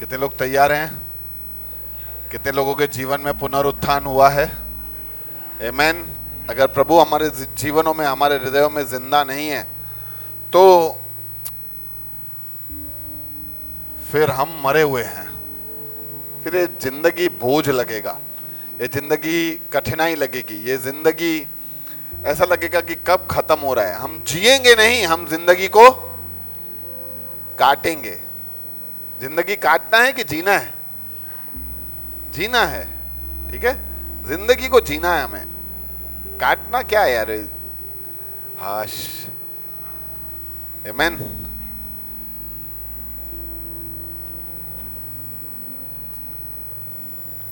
कितने लोग तैयार हैं? कितने लोगों के जीवन में पुनरुत्थान हुआ है? आमेन। अगर प्रभु हमारे जीवनों में, हमारे हृदयों में जिंदा नहीं है तो फिर हम मरे हुए हैं। फिर ये जिंदगी बोझ लगेगा, ये जिंदगी कठिनाई लगेगी, ये जिंदगी ऐसा लगेगा कि कब खत्म हो रहा है। हम जिएंगे नहीं, हम जिंदगी को काटेंगे। जिंदगी काटना है कि जीना है? जीना है, ठीक है। जिंदगी को जीना है हमें, काटना क्या है यार? हाश, आमेन।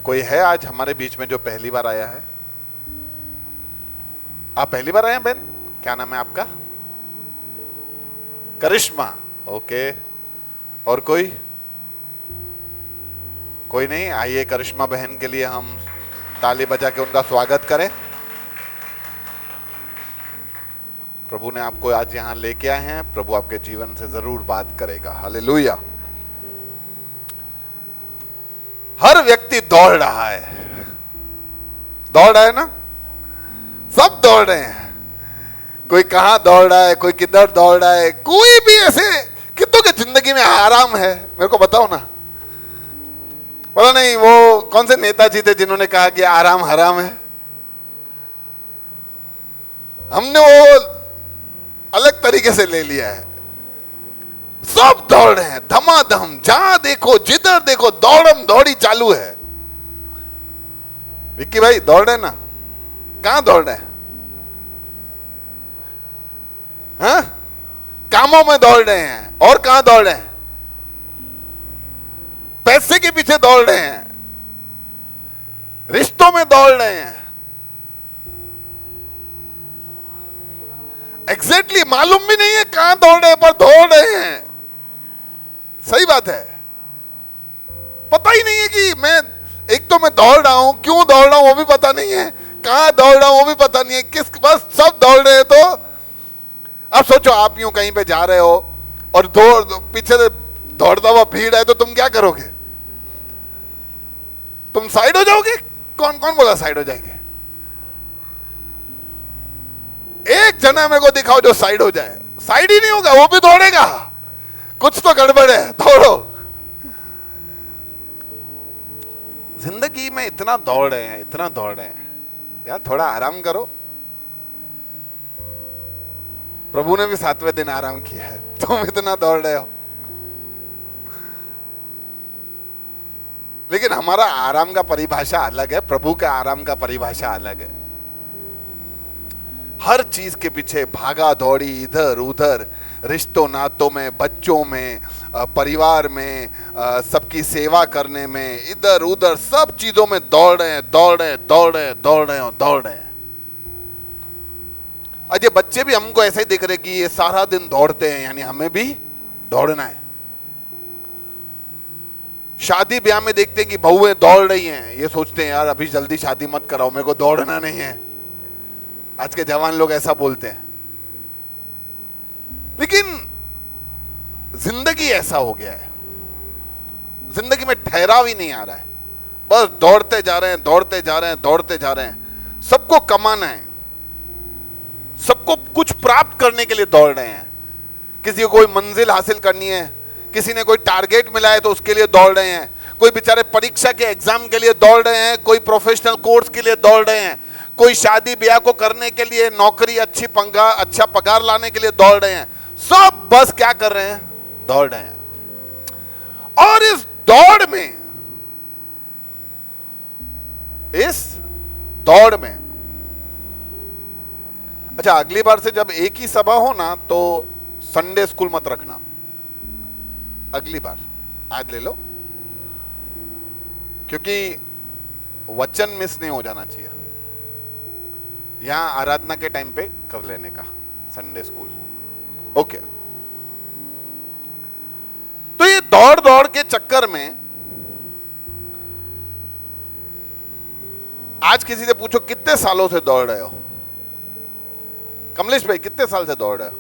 कोई है आज हमारे बीच में जो पहली बार आया है? आप पहली बार आए हैं बहन? क्या नाम है आपका? करिश्मा, ओके। और कोई? कोई नहीं? आइए करिश्मा बहन के लिए हम ताली बजा के उनका स्वागत करें। प्रभु ने आपको आज यहां लेके आए हैं, प्रभु आपके जीवन से जरूर बात करेगा। हालेलुया। हर व्यक्ति दौड़ रहा है, दौड़ रहा है ना? सब दौड़ रहे हैं। कोई कहां दौड़ रहा है, कोई किधर दौड़ रहा है। कोई भी ऐसे कितनों की जिंदगी में आराम है? मेरे को बताओ ना। पता नहीं वो कौन से नेताजी थे जिन्होंने कहा कि आराम हराम है। हमने वो अलग तरीके से ले लिया है। सब दौड़ रहे हैं धमाधम, जहां देखो जिधर देखो दौड़म दौड़ी चालू है। विक्की भाई दौड़ रहे ना? कहां दौड़ रहे हैं? हाँ? कामों में दौड़ रहे हैं। और कहां दौड़ रहे हैं? पैसे के पीछे दौड़ रहे हैं, रिश्तों में दौड़ रहे हैं। एग्जैक्टली मालूम भी नहीं है कहां दौड़ रहे हैं, पर दौड़ रहे हैं। सही बात है। पता ही नहीं है कि मैं, एक तो मैं दौड़ रहा हूं, क्यों दौड़ रहा हूं वो भी पता नहीं है, कहां दौड़ रहा हूं वो भी पता नहीं है, किस, बस सब दौड़ रहे हैं। तो अब सोचो आप यूं कहीं पे जा रहे हो और पीछे से दौड़ता हुआ भीड़ है, तो तुम क्या करोगे? तुम साइड हो जाओगे? कौन कौन बोला साइड हो जाएंगे? एक जना मेरे को दिखाओ जो साइड हो जाए। साइड ही नहीं होगा, वो भी दौड़ेगा। कुछ तो गड़बड़ है, दौड़ो। जिंदगी में इतना दौड़ रहे हैं, इतना दौड़ रहे हैं यार, थोड़ा आराम करो। प्रभु ने भी 7वें दिन आराम किया है, तुम इतना दौड़ रहे हो। लेकिन हमारा आराम का परिभाषा अलग है, प्रभु का आराम का परिभाषा अलग है। हर चीज के पीछे भागा दौड़ी, इधर उधर, रिश्तों नातों में, बच्चों में, परिवार में, सबकी सेवा करने में, इधर उधर सब चीजों में दौड़ रहे हैं, दौड़ रहे हैं, दौड़ रहे हैं, दौड़ रहे हैं, दौड़ रहे हैं। अजय बच्चे भी हमको ऐसे ही दिख रहे कि ये सारा दिन दौड़ते हैं, यानी हमें भी दौड़ना है। शादी ब्याह में देखते हैं कि बहुएं दौड़ रही हैं, ये सोचते हैं यार अभी जल्दी शादी मत कराओ, मेरे को दौड़ना नहीं है। आज के जवान लोग ऐसा बोलते हैं। लेकिन जिंदगी ऐसा हो गया है, जिंदगी में ठहराव ही नहीं आ रहा है। बस दौड़ते जा रहे हैं, दौड़ते जा रहे हैं, दौड़ते जा रहे हैं। सबको कमाना है, सबको कुछ प्राप्त करने के लिए दौड़ रहे हैं। किसी को कोई मंजिल हासिल करनी है, किसी ने कोई टारगेट मिला है तो उसके लिए दौड़ रहे हैं। कोई बेचारे परीक्षा के एग्जाम के लिए दौड़ रहे हैं, कोई प्रोफेशनल कोर्स के लिए दौड़ रहे हैं, कोई शादी ब्याह को करने के लिए, नौकरी अच्छा पगार लाने के लिए दौड़ रहे हैं। सब बस क्या कर रहे हैं? दौड़ रहे हैं। और इस दौड़ में अच्छा, अगली बार से जब एक ही सभा हो ना तो संडे स्कूल मत रखना। अगली बार आज ले लो, क्योंकि वचन मिस नहीं हो जाना चाहिए। यहां आराधना के टाइम पे कर लेने का संडे स्कूल, ओके। तो ये दौड़ दौड़ के चक्कर में आज किसी से पूछो कितने सालों से दौड़ रहे हो? कमलेश भाई कितने साल से दौड़ रहे हो?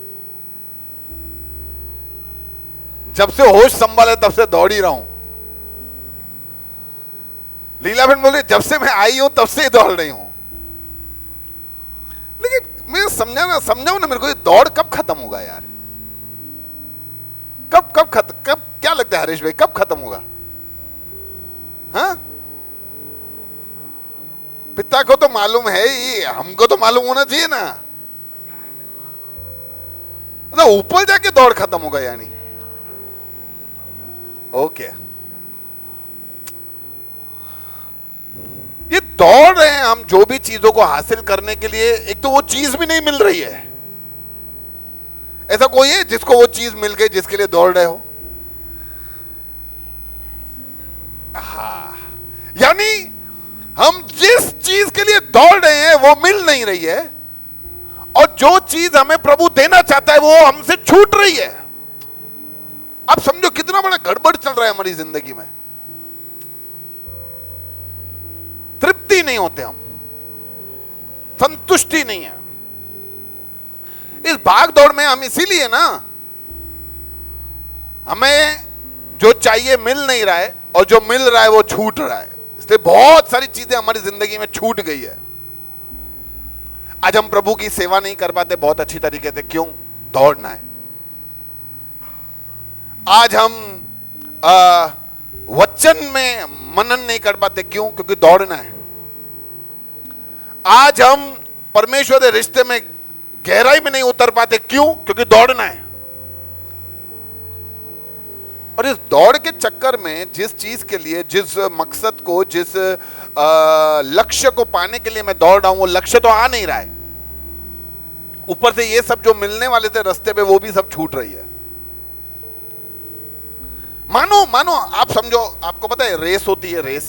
जब से होश संभाले तब से दौड़ ही रहा हूं। लीला बहन बोले जब से मैं आई हूं तब से ही दौड़ रही हूं। लेकिन मैं समझाओ ना मेरे को, ये दौड़ कब खत्म होगा यार? कब क्या लगता है हरीश भाई, कब खत्म होगा? हाँ, पिता को तो मालूम है ही, हमको तो मालूम होना चाहिए ना। मतलब ऊपर जाके दौड़ खत्म होगा यानी? ओके, ये दौड़ रहे हैं हम जो भी चीजों को हासिल करने के लिए, एक तो वो चीज भी नहीं मिल रही है। ऐसा कोई है जिसको वो चीज मिल गई जिसके लिए दौड़ रहे हो? हाँ, यानी हम जिस चीज के लिए दौड़ रहे हैं वो मिल नहीं रही है, और जो चीज हमें प्रभु देना चाहता है वो हमसे छूट रही है। आप समझो कितना बड़ा गड़बड़ चल रहा है हमारी जिंदगी में। तृप्ति नहीं होते हम, संतुष्टि नहीं है। इस भाग दौड़ में हम इसीलिए ना, हमें जो चाहिए मिल नहीं रहा है, और जो मिल रहा है वो छूट रहा है। इसलिए बहुत सारी चीजें हमारी जिंदगी में छूट गई है। आज हम प्रभु की सेवा नहीं कर पाते बहुत अच्छी तरीके से, क्यों? दौड़ना है। आज हम वचन में मनन नहीं कर पाते, क्यों? क्योंकि दौड़ना है। आज हम परमेश्वर के रिश्ते में गहराई में नहीं उतर पाते, क्यों? क्योंकि दौड़ना है। और इस दौड़ के चक्कर में जिस चीज के लिए, जिस मकसद को, जिस लक्ष्य को पाने के लिए मैं दौड़ रहा हूं, वो लक्ष्य तो आ नहीं रहा है। ऊपर से ये सब जो मिलने वाले थे रास्ते पे, वो भी सब छूट रही है। मानो आप समझो, आपको पता है रेस होती है, रेस,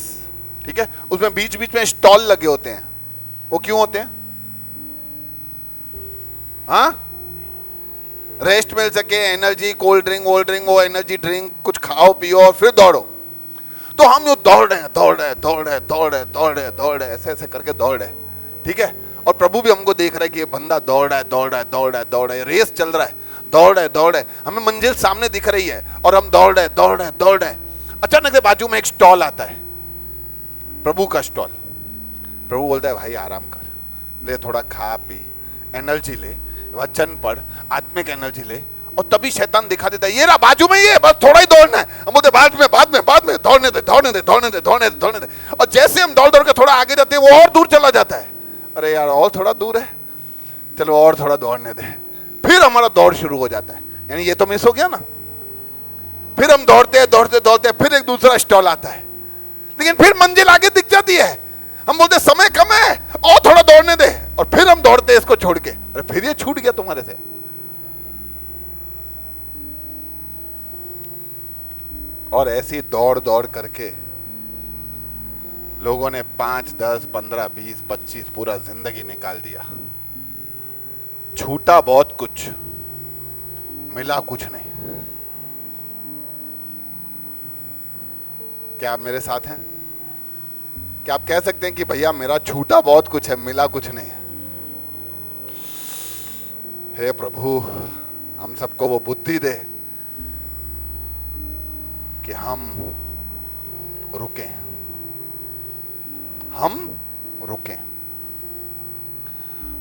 ठीक है? उसमें बीच बीच में स्टॉल लगे होते हैं। वो क्यों होते हैं? हाँ, रेस्ट मिल सके, एनर्जी, कोल्ड ड्रिंक वो एनर्जी ड्रिंक कुछ खाओ पियो और फिर दौड़ो। तो हम जो दौड़ रहे हैं, ऐसे करके दौड़ रहे, ठीक है? और प्रभु भी हमको देख रहा है कि ये बंदा दौड़ रहा है, रेस चल रहा है, दौड़ रहा है। हमें मंजिल सामने दिख रही है और हम दौड़ रहे हैं। अचानक से बाजू में एक स्टॉल आता है, प्रभु का स्टॉल। प्रभु बोलता है भाई आराम कर, ले थोड़ा खा पी, एनर्जी ले, वचन पढ़, आत्मिक एनर्जी ले। और तभी शैतान दिखा देता है, ये रहा बाजू में, ये बस थोड़ा ही दौड़ना है। हम बोलते बाद में दौड़ने दे। और जैसे हम दौड़ के थोड़ा आगे जाते हैं, वो और दूर चला जाता है। अरे यार और थोड़ा दूर है, चलो और थोड़ा दौड़ने दे। फिर हमारा दौड़ शुरू हो जाता है, यानी ये तो मिस हो गया ना। फिर हम दौड़ते हैं, फिर एक दूसरा स्टॉल आता है, लेकिन फिर मंजिल आगे दिख जाती है। हम बोलते समय कम है और थोड़ा दौड़ने दे, और फिर हम दौड़ते हैं इसको छोड़ के। अरे फिर ये छूट गया तुम्हारे से। और ऐसी दौड़ करके लोगों ने 5, 10, 15, 20, 25 पूरा जिंदगी निकाल दिया। छूटा बहुत कुछ, मिला कुछ नहीं। क्या आप मेरे साथ हैं? क्या आप कह सकते हैं कि भैया मेरा छूटा बहुत कुछ है, मिला कुछ नहीं है? हे प्रभु, हम सबको वो बुद्धि दे कि हम रुकें,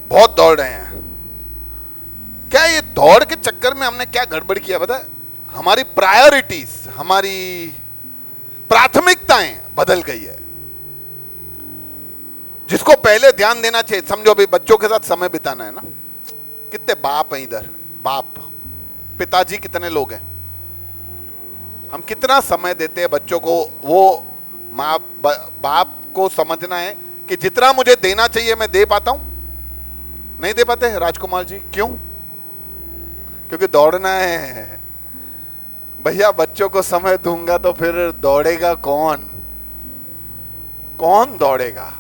बहुत दौड़ रहे हैं। क्या ये दौड़ के चक्कर में हमने क्या गड़बड़ किया पता है? हमारी प्रायोरिटीज, हमारी प्राथमिकताएं बदल गई है। जिसको पहले ध्यान देना चाहिए, समझो अभी बच्चों के साथ समय बिताना है ना, कितने बाप हैं इधर, बाप, पिताजी कितने लोग हैं, हम कितना समय देते हैं बच्चों को? वो माँ बाप को समझना है कि जितना मुझे देना चाहिए मैं दे पाता हूं, नहीं दे पाते राजकुमार जी, क्यों? क्योंकि दौड़ना है भैया। बच्चों को समय दूंगा तो फिर दौड़ेगा कौन? कौन दौड़ेगा?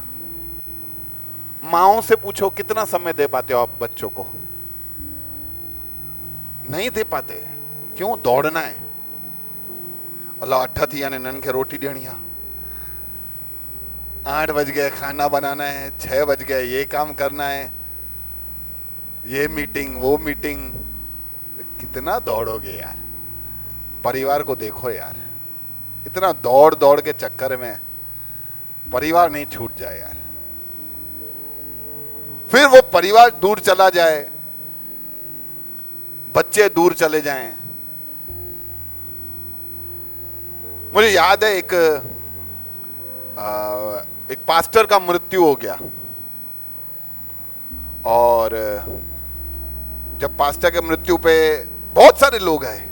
माओ से पूछो कितना समय दे पाते हो आप बच्चों को? नहीं दे पाते। क्यों? दौड़ना है। अल्लाह 8 थी यानी नन के रोटी देनिया, 8 बज गए खाना बनाना है, 6 बज गए ये काम करना है, ये मीटिंग वो मीटिंग। कितना दौड़ोगे यार? परिवार को देखो यार, इतना दौड़ के चक्कर में परिवार नहीं छूट जाए यार, फिर वो परिवार दूर चला जाए, बच्चे दूर चले जाएं। मुझे याद है एक पास्टर का मृत्यु हो गया, और जब पास्टर के मृत्यु पे बहुत सारे लोग आए,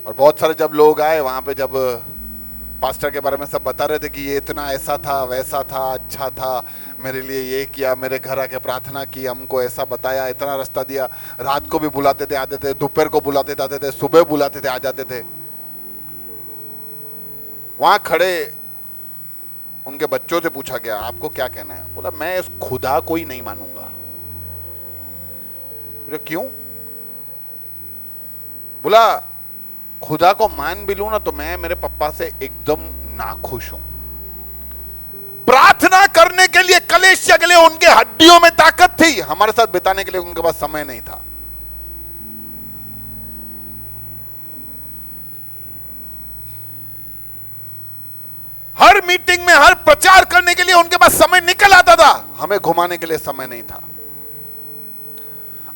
और बहुत सारे जब लोग आए वहां पे, जब पास्टर के बारे में सब बता रहे थे कि ये इतना ऐसा था, वैसा था, अच्छा था, मेरे लिए ये किया, मेरे घर आके प्रार्थना की, हमको ऐसा बताया, इतना रास्ता दिया, रात को भी बुलाते थे आते थे, दोपहर को बुलाते थे आते थे, सुबह बुलाते थे आ जाते थे। वहां खड़े उनके बच्चों से पूछा गया आपको क्या कहना है? बोला मैं इस खुदा को ही नहीं मानूंगा। बोला क्यों? बोला खुदा को मान भी लूं ना तो मैं मेरे पापा से एकदम नाखुश हूं। प्रार्थना करने के लिए, कलेशिया के लिए उनके हड्डियों में ताकत थी, हमारे साथ बिताने के लिए उनके पास समय नहीं था। हर मीटिंग में, हर प्रचार करने के लिए उनके पास समय निकल आता था, हमें घुमाने के लिए समय नहीं था।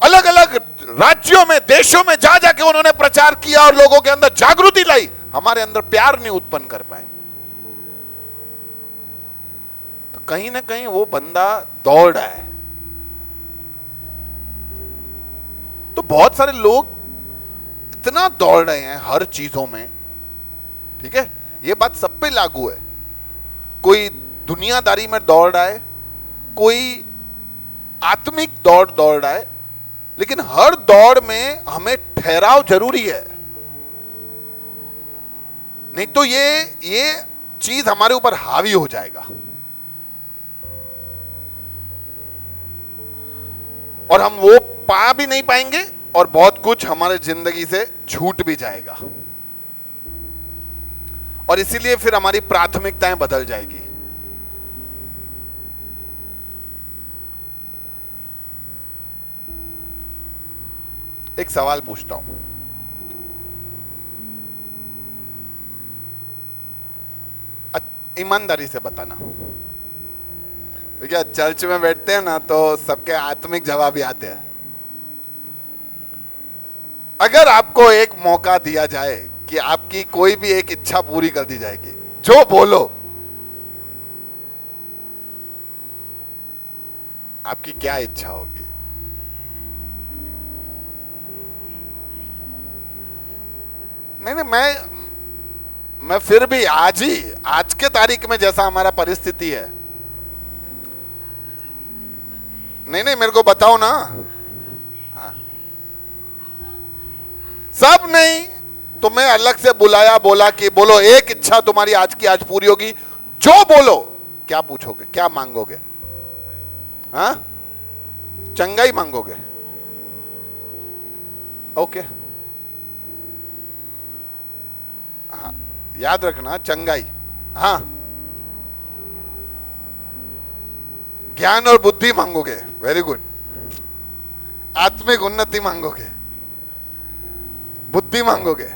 अलग अलग राज्यों में, देशों में जा जाके उन्होंने प्रचार किया और लोगों के अंदर जागृति लाई, हमारे अंदर प्यार नहीं उत्पन्न कर पाए। तो कहीं ना कहीं वो बंदा दौड़ रहा है। तो बहुत सारे लोग इतना दौड़ रहे हैं हर चीजों में, ठीक है, ये बात सब पे लागू है। कोई दुनियादारी में दौड़ रहा है, कोई आत्मिक दौड़ रहा है, लेकिन हर दौड़ में हमें ठहराव जरूरी है, नहीं तो ये चीज हमारे ऊपर हावी हो जाएगा और हम वो पा भी नहीं पाएंगे और बहुत कुछ हमारे जिंदगी से छूट भी जाएगा, और इसीलिए फिर हमारी प्राथमिकताएं बदल जाएगी। एक सवाल पूछता हूं, ईमानदारी से बताना। क्या चर्च में बैठते हैं ना तो सबके आत्मिक जवाब ही आते हैं। अगर आपको एक मौका दिया जाए कि आपकी कोई भी एक इच्छा पूरी कर दी जाएगी, जो बोलो, आपकी क्या इच्छा होगी? नहीं, मैं फिर भी आज के तारीख में जैसा हमारा परिस्थिति है, नहीं मेरे को बताओ ना। हाँ। सब नहीं, तुम्हें अलग से बुलाया, बोला कि बोलो एक इच्छा तुम्हारी आज की आज पूरी होगी, जो बोलो। क्या पूछोगे, क्या मांगोगे? हाँ, चंगाई मांगोगे? ओके, हाँ, याद रखना, चंगाई। हाँ, ज्ञान और बुद्धि मांगोगे, वेरी गुड। आत्मिक उन्नति मांगोगे, बुद्धि मांगोगे।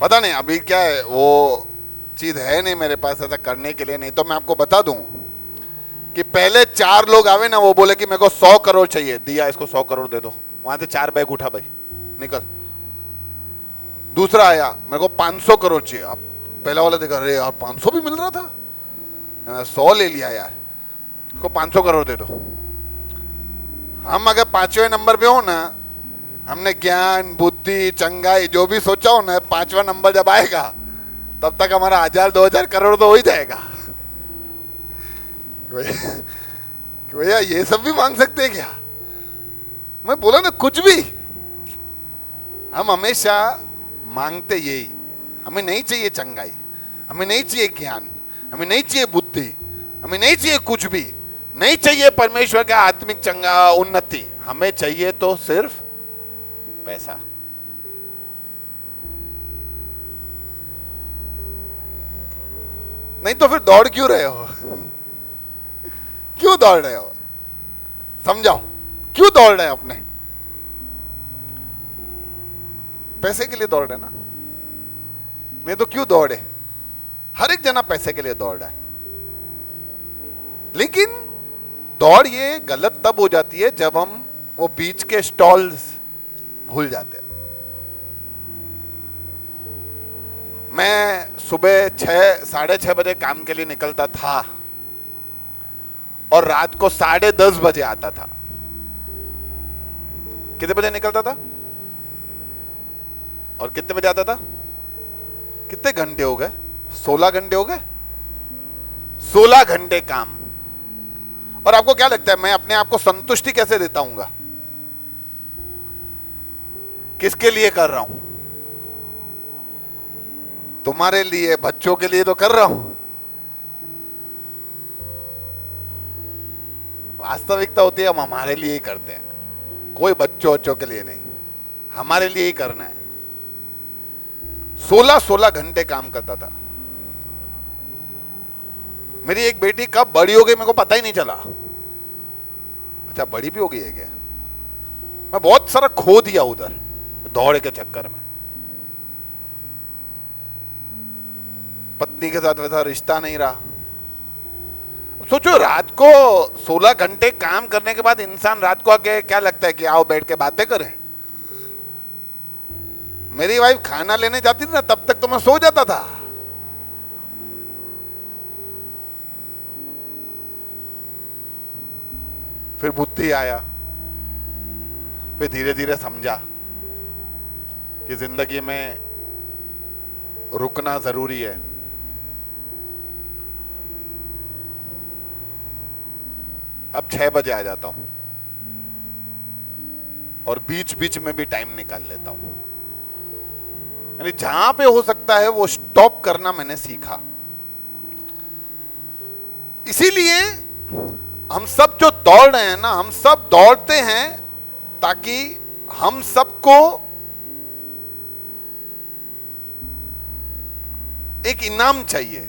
पता नहीं अभी क्या है, वो चीज है नहीं मेरे पास ऐसा करने के लिए, नहीं तो मैं आपको बता दूं कि पहले 4 लोग आवे ना, वो बोले कि मेरे को 100 करोड़ चाहिए, दिया, इसको 100 करोड़ दे दो, वहां से 4 बैग उठा, भाई निकल। दूसरा आया, मेरे को 500 करोड़ चाहिए। अब पहला वाला देखा, अरे यार 500 भी मिल रहा था, 100 ले लिया यार, इसको 500 करोड़ दे दो। हम अगर 5वें नंबर पे हो ना, हमने ज्ञान, बुद्धि, चंगाई जो भी सोचा हो ना, 5वां नंबर जब आएगा तब तक हमारा 1000-2000 करोड़ तो हो ही जाएगा। भैया ये सब भी मांग सकते हैं क्या? मैं बोला ना, कुछ भी। हम हमेशा मांगते यही, हमें नहीं चाहिए चंगाई, हमें नहीं चाहिए ज्ञान, हमें नहीं चाहिए बुद्धि, हमें नहीं चाहिए कुछ भी, नहीं चाहिए परमेश्वर का आत्मिक चंगा उन्नति, हमें चाहिए तो सिर्फ पैसा। नहीं तो फिर दौड़ क्यों रहे हो? क्यों दौड़ रहे हो? समझाओ, क्यों दौड़ रहे हैं? अपने पैसे के लिए दौड़ रहे हैं ना। नहीं तो क्यों दौड़े? हर एक जना पैसे के लिए दौड़ रहा है। लेकिन दौड़ ये गलत तब हो जाती है जब हम वो बीच के स्टॉल्स भूल जाते हैं। मैं सुबह 6-6:30 बजे काम के लिए निकलता था और रात को 10:30 बजे आता था। कितने बजे निकलता था और कितने बजे आता था? कितने घंटे हो गए? 16 घंटे हो गए। 16 घंटे काम। और आपको क्या लगता है मैं अपने आप को संतुष्टि कैसे देता हूंगा? किसके लिए कर रहा हूं? तुम्हारे लिए, बच्चों के लिए तो कर रहा हूं। वास्तविकता होती है हम हमारे लिए ही करते हैं, कोई बच्चों के लिए नहीं, हमारे लिए ही करना है। 16 घंटे काम करता था। मेरी एक बेटी कब बड़ी हो गई मेरे को पता ही नहीं चला। अच्छा, बड़ी भी हो गई है क्या? मैं बहुत सारा खो दिया उधर दौड़ के चक्कर में। पत्नी के साथ वैसा रिश्ता नहीं रहा। सोचो, रात को 16 घंटे काम करने के बाद इंसान रात को आके क्या लगता है कि आओ बैठ के बातें करें। मेरी वाइफ खाना लेने जाती थी ना, तब तक तो मैं सो जाता था। फिर बुद्धि आया, फिर धीरे धीरे समझा कि जिंदगी में रुकना जरूरी है। अब 6 बजे आ जाता हूं और बीच बीच में भी टाइम निकाल लेता हूं। यानी जहां पे हो सकता है वो स्टॉप करना मैंने सीखा। इसीलिए हम सब जो दौड़ रहे हैं ना, हम सब दौड़ते हैं ताकि हम सबको एक इनाम चाहिए।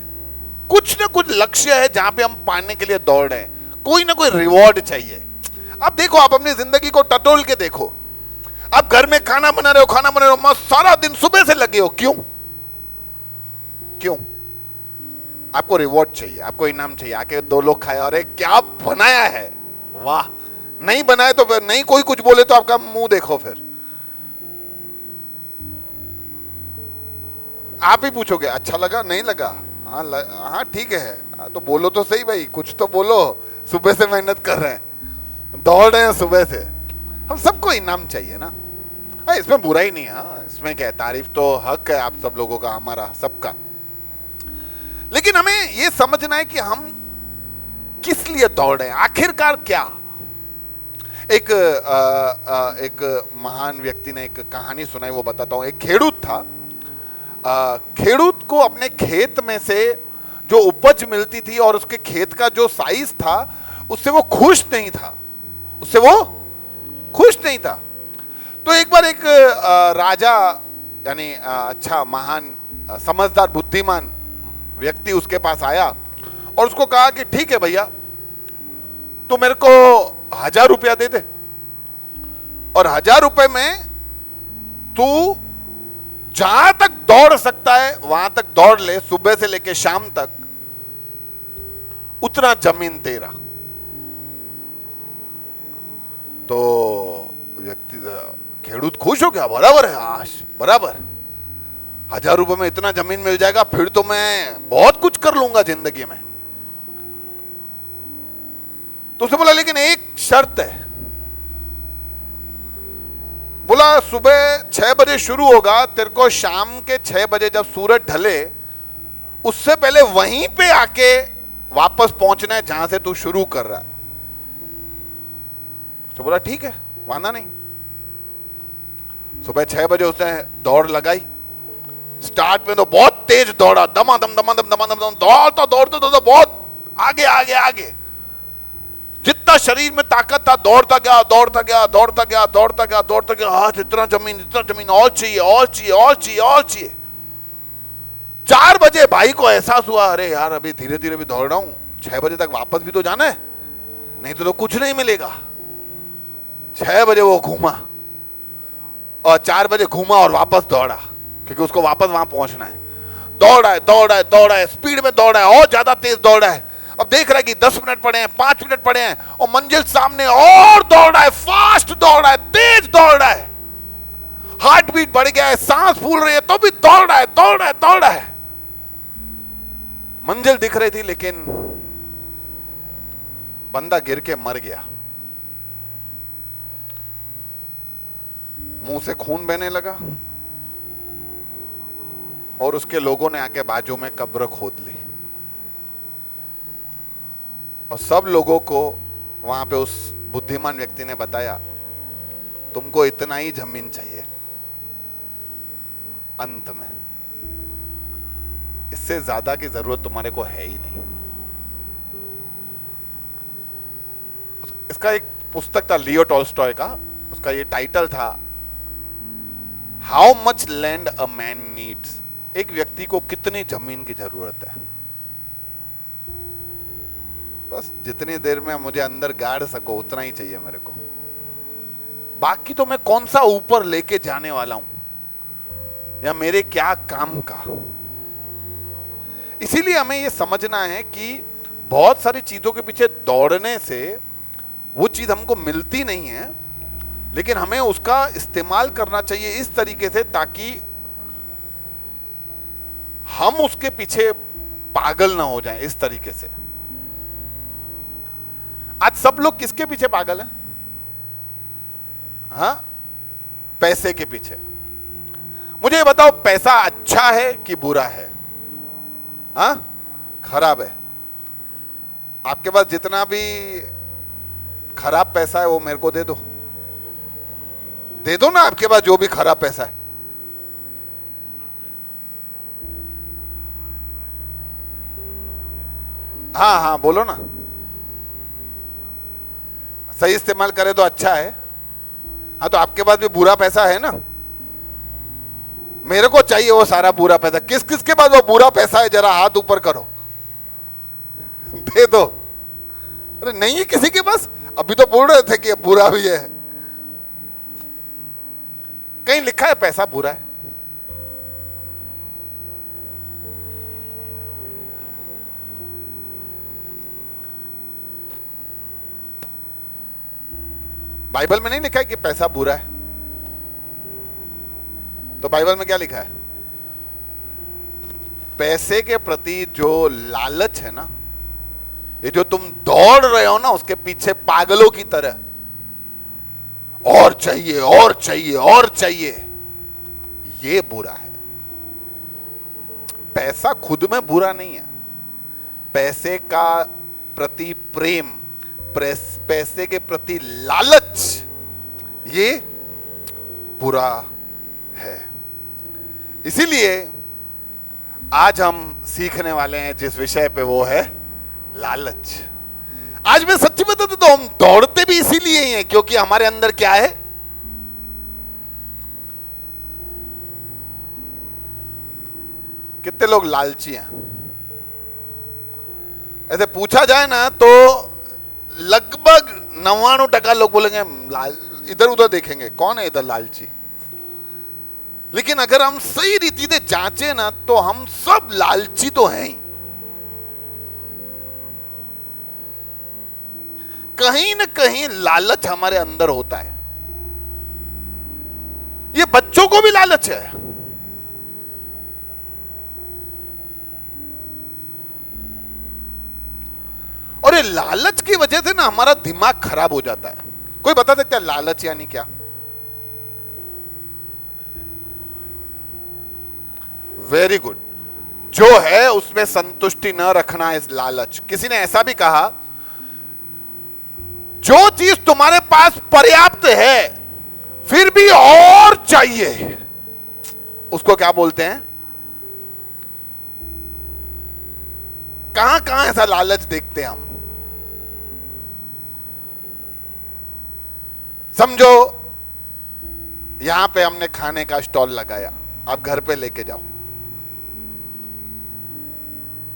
कुछ ना कुछ लक्ष्य है जहां पे हम पाने के लिए दौड़ रहे हैं, कोई ना कोई रिवॉर्ड चाहिए। अब देखो, आप अपनी जिंदगी को टटोल के देखो। आप घर में खाना बना रहे हो, मस्त सारा दिन सुबह से लगे हो, क्यों? आपको रिवॉर्ड चाहिए, आपको इनाम चाहिए। आके 2 लोग खाए, अरे क्या बनाया है, वाह। नहीं बनाए तो फिर नहीं, कोई कुछ बोले तो आपका मुंह देखो, फिर आप ही पूछोगे अच्छा लगा नहीं लगा? हाँ ठीक है, तो बोलो तो सही भाई, कुछ तो बोलो। सुबह से मेहनत कर रहे हैं, दौड़ रहे हैं सुबह से। हम सबको इनाम चाहिए ना। इसमें बुराई नहीं है, इसमें क्या है, तारीफ तो हक है आप सब लोगों का, हमारा सबका। लेकिन हमें यह समझना है कि हम किस लिए दौड़ रहे हैं, आखिरकार क्या। एक महान व्यक्ति ने एक कहानी सुनाई, वो बताता हूं। एक खेडूत था। खेडूत को अपने खेत में से जो उपज मिलती थी और उसके खेत का जो साइज था, उससे वो खुश नहीं था। तो एक बार एक राजा, यानी अच्छा महान समझदार बुद्धिमान व्यक्ति उसके पास आया और उसको कहा कि ठीक है भैया, तो मेरे को 1000 रुपया दे दे और 1000 रुपए में तू जहां तक दौड़ सकता है वहां तक दौड़ ले, सुबह से लेके शाम तक, उतना जमीन तेरा। तो व्यक्ति खेडूत खुश हो गया, बराबर है, आश बराबर, 1000 रुपए में इतना जमीन मिल जाएगा, फिर तो मैं बहुत कुछ कर लूंगा जिंदगी में। तो उसने बोला लेकिन एक शर्त है। बोला सुबह 6 बजे शुरू होगा, तेरे को शाम के 6 बजे जब सूरज ढले उससे पहले वहीं पे आके वापस पहुंचना है जहां से तू शुरू कर रहा है। तो बोला ठीक है, वादा नहीं। सुबह 6 बजे उसने दौड़ लगाई। स्टार्ट में तो बहुत तेज दौड़ा, दमादम दौड़ता बहुत आगे। जितना शरीर में ताकत था दौड़ता गया। हाथ इतना जमीन और चाहिए। 4 बजे भाई को एहसास हुआ, अरे यार अभी धीरे धीरे भी दौड़ रहा हूं, 6 बजे तक वापस भी तो जाना है, नहीं तो कुछ नहीं मिलेगा। 6 बजे वो घूमा और 4 बजे घूमा और वापस दौड़ा, क्योंकि उसको वापस वहां पहुंचना है। दौड़ा है, दौड़ा है, दौड़ा है, स्पीड में दौड़ा है, और ज्यादा तेज दौड़ा है। अब देख रहा है कि 10 मिनट पड़े हैं, 5 मिनट पड़े हैं, और मंजिल सामने, और दौड़ा है, फास्ट दौड़ा है, तेज दौड़ा है, हार्ट बीट बढ़ गया है, सांस फूल रही है, तो भी दौड़ा है, दौड़ा है, दौड़ा है। मंजिल दिख रही थी, लेकिन बंदा गिर के मर गया। मुंह से खून बहने लगा, और उसके लोगों ने आके बाजू में कब्र खोद ली, और सब लोगों को वहां पे उस बुद्धिमान व्यक्ति ने बताया, तुमको इतना ही जमीन चाहिए अंत में, इससे ज्यादा की जरूरत तुम्हारे को है ही नहीं। इसका एक पुस्तक था लियो टॉल्स्टॉय का, उसका ये टाइटल था how much land a man needs. एक व्यक्ति को कितनी जमीन की जरूरत है, बस जितनी देर में मुझे अंदर गाड़ सको उतना ही चाहिए मेरे को, बाकी तो मैं कौन सा ऊपर लेके जाने वाला हूं या मेरे क्या काम का। इसीलिए हमें यह समझना है कि बहुत सारी चीजों के पीछे दौड़ने से वो चीज हमको मिलती नहीं है, लेकिन हमें उसका इस्तेमाल करना चाहिए इस तरीके से ताकि हम उसके पीछे पागल ना हो जाएं। इस तरीके से आज सब लोग किसके पीछे पागल हैं? हाँ, पैसे के पीछे। मुझे बताओ, पैसा अच्छा है कि बुरा है? हाँ, खराब है। आपके पास जितना भी खराब पैसा है वो मेरे को दे दो, दे दो ना, आपके पास जो भी खराब पैसा है। हाँ हाँ, बोलो ना। सही इस्तेमाल करे तो अच्छा है। हाँ, तो आपके पास भी बुरा पैसा है ना, मेरे को चाहिए वो सारा बुरा पैसा। किस किस के पास वो बुरा पैसा है, जरा हाथ ऊपर करो, दे दो। अरे नहीं है किसी के पास? अभी तो बोल रहे थे कि बुरा भी है। कहीं लिखा है पैसा बुरा है? बाइबल में नहीं लिखा है कि पैसा बुरा है। तो बाइबल में क्या लिखा है? पैसे के प्रति जो लालच है ना, ये जो तुम दौड़ रहे हो ना उसके पीछे पागलों की तरह, और चाहिए और चाहिए और चाहिए, ये बुरा है। पैसा खुद में बुरा नहीं है, पैसे का प्रति प्रेम, पैसे के प्रति लालच, ये बुरा है। इसीलिए आज हम सीखने वाले हैं जिस विषय पे, वो है लालच। आज मैं सच्ची बता दूं तो हम दौड़ते भी इसीलिए ही हैं क्योंकि हमारे अंदर क्या है? कितने लोग लालची हैं? ऐसे पूछा जाए ना तो लगभग 99% लोग बोलेंगे इधर उधर देखेंगे कौन है इधर लालची। लेकिन अगर हम सही रीति से जांचे ना तो हम सब लालची तो हैं ही। कहीं ना कहीं लालच हमारे अंदर होता है। ये बच्चों को भी लालच है। और ये लालच की वजह से ना हमारा दिमाग खराब हो जाता है। कोई बता सकता है लालच यानी क्या? Very good. जो है उसमें संतुष्टि न रखना इस लालच। किसी ने ऐसा भी कहा, जो चीज तुम्हारे पास पर्याप्त है फिर भी और चाहिए, उसको क्या बोलते हैं? कहां कहां ऐसा लालच देखते हैं हम? समझो यहां पे हमने खाने का स्टॉल लगाया, आप घर पे लेके जाओ।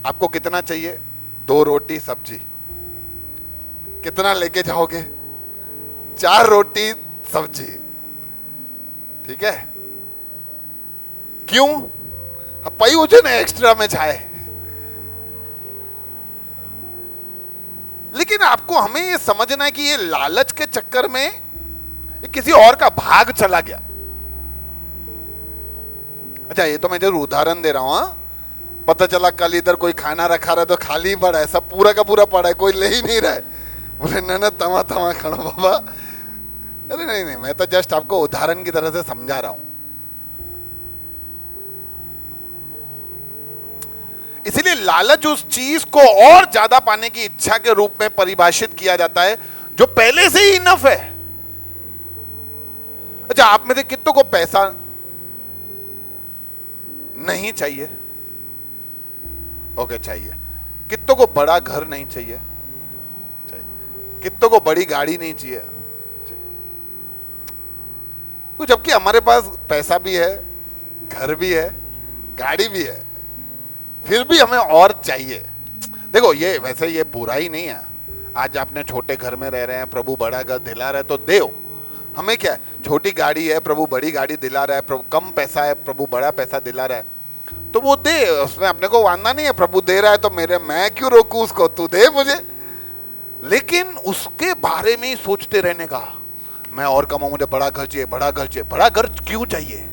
आपको कितना चाहिए? 2 रोटी सब्जी। कितना लेके जाओगे? 4 रोटी सब्जी। ठीक है? क्यों? पई हुजे ने एक्स्ट्रा में छाए। लेकिन आपको हमें ये समझना है कि ये लालच के चक्कर में ये किसी और का भाग चला गया। अच्छा, ये तो मैं जरूर उदाहरण दे रहा हूं। पता चला कल इधर कोई खाना रखा रहा तो खाली पड़ा है, सब पूरा का पूरा पड़ा है, कोई ले ही नहीं रहा है। बोले ना तमा तमा खाना बाबा। अरे नहीं नहीं, मैं तो जस्ट आपको उदाहरण की तरह से समझा रहा हूं। इसीलिए लालच उस चीज को और ज्यादा पाने की इच्छा के रूप में परिभाषित किया जाता है जो पहले से ही इनफ है। अच्छा, आप में से कितनों को पैसा नहीं चाहिए? ओके, चाहिए। कितनों को बड़ा घर नहीं चाहिए? कितनों को बड़ी गाड़ी नहीं चाहिए? तो जबकि हमारे पास पैसा भी है, घर भी है, गाड़ी भी है, फिर भी हमें और चाहिए। देखो, ये वैसे ये बुराई नहीं है। आज आपने छोटे घर में रह रहे हैं, प्रभु बड़ा घर दिला रहे तो दे। हमें क्या है, छोटी गाड़ी है, प्रभु बड़ी गाड़ी दिला रहा है, प्रभु कम पैसा है, प्रभु बड़ा पैसा दिला रहा है, तो वो दे, उसमें अपने को वांदा नहीं है। प्रभु दे रहा है तो मैं क्यों रोकूं उसको, तू दे मुझे। लेकिन उसके बारे में ही सोचते रहने का, मैं और कमाऊं, मुझे बड़ा घर चाहिए, बड़ा घर चाहिए। बड़ा घर क्यों चाहिए?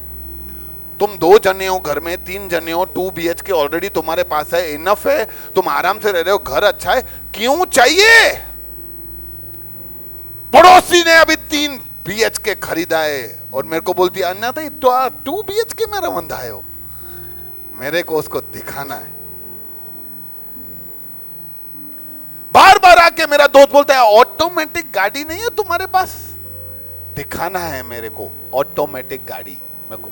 तुम 2 जने हो घर में, 3 जने हो, 2 BHK ऑलरेडी तुम्हारे पास है, इनफ है, तुम आराम से रह रहे हो, घर अच्छा है, क्यों चाहिए? पड़ोसी ने अभी 3 BHK खरीदा है और मेरे को बोलती है अन्ना तो 2 BHK में रवंदा है हो। मेरे को उसको दिखाना है। बार बार आके मेरा दोस्त बोलता है ऑटोमेटिक गाड़ी नहीं है तुम्हारे पास, दिखाना है मेरे को ऑटोमेटिक गाड़ी। मेरे को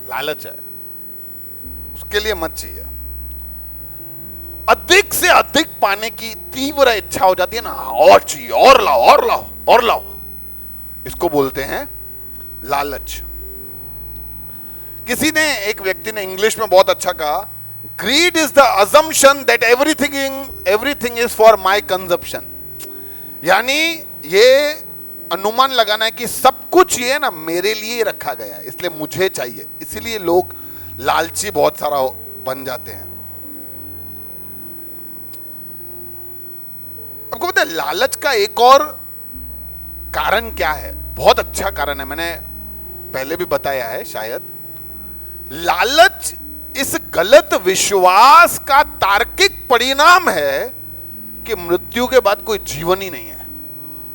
लालच है, उसके लिए मत चाहिए। अधिक से अधिक पाने की तीव्र इच्छा हो जाती है ना, और चाहिए, और लाओ, और लाओ, और लाओ। इसको बोलते हैं लालच। किसी ने, एक व्यक्ति ने इंग्लिश में बहुत अच्छा कहा, grid is the assumption that everything is for my consumption. यानी ये अनुमान लगाना है कि सब कुछ ये ना मेरे लिए रखा गया है, इसलिए मुझे चाहिए। इसीलिए लोग लालची बहुत सारा बन जाते हैं। आपको पता है लालच का एक और कारण क्या है? बहुत अच्छा कारण है, मैंने पहले भी बताया है शायद। लालच इस गलत विश्वास का तार्किक परिणाम है कि मृत्यु के बाद कोई जीवन ही नहीं है।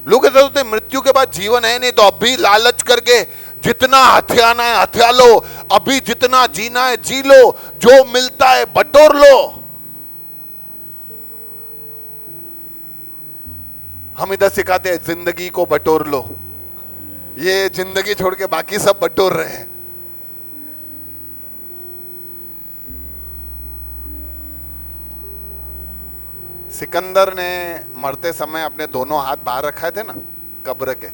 लोग ऐसा सोचते हैं मृत्यु के बाद जीवन है नहीं, तो अभी लालच करके जितना हथियाना है हथिया लो, अभी जितना जीना है जी लो, जो मिलता है बटोर लो। हम इधर सिखाते हैं जिंदगी को बटोर लो, ये जिंदगी छोड़ के बाकी सब बटोर रहे हैं। सिकंदर ने मरते समय अपने दोनों हाथ बाहर रखे थे ना कब्र के,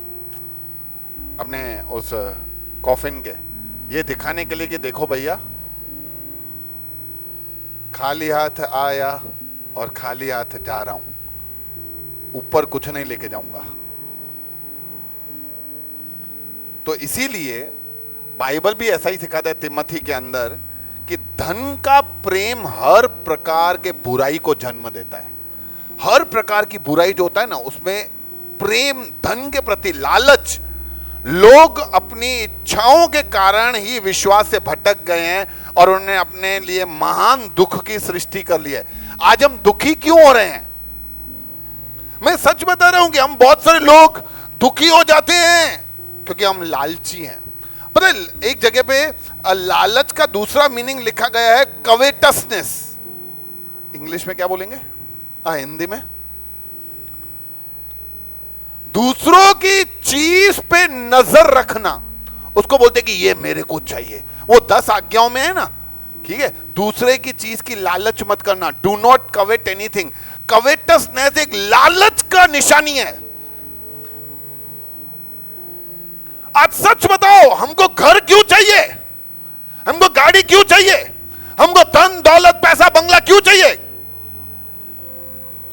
अपने उस कॉफिन के, ये दिखाने के लिए कि देखो भैया, खाली हाथ आया और खाली हाथ जा रहा हूं, ऊपर कुछ नहीं लेके जाऊंगा। तो इसीलिए बाइबल भी ऐसा ही सिखाता है तिमोथी के अंदर कि धन का प्रेम हर प्रकार के बुराई को जन्म देता है। हर प्रकार की बुराई जो होता है ना, उसमें प्रेम, धन के प्रति लालच, लोग अपनी इच्छाओं के कारण ही विश्वास से भटक गए हैं और उन्होंने अपने लिए महान दुख की सृष्टि कर ली है। आज हम दुखी क्यों हो रहे हैं? मैं सच बता रहा हूं कि हम बहुत सारे लोग दुखी हो जाते हैं क्योंकि हम लालची हैं। पता है, एक जगह पे लालच का दूसरा मीनिंग लिखा गया है कवेटसनेस। इंग्लिश में क्या बोलेंगे? हिंदी में दूसरों की चीज पे नजर रखना, उसको बोलते कि ये मेरे को चाहिए। वो 10 आज्ञाओं में है ना, ठीक है, दूसरे की चीज की लालच मत करना, डू नॉट कवेट एनीथिंग। कवेटसनेस एक लालच का निशानी है। आज सच बताओ, हमको घर क्यों चाहिए? हमको गाड़ी क्यों चाहिए? हमको धन दौलत पैसा बंगला क्यों चाहिए?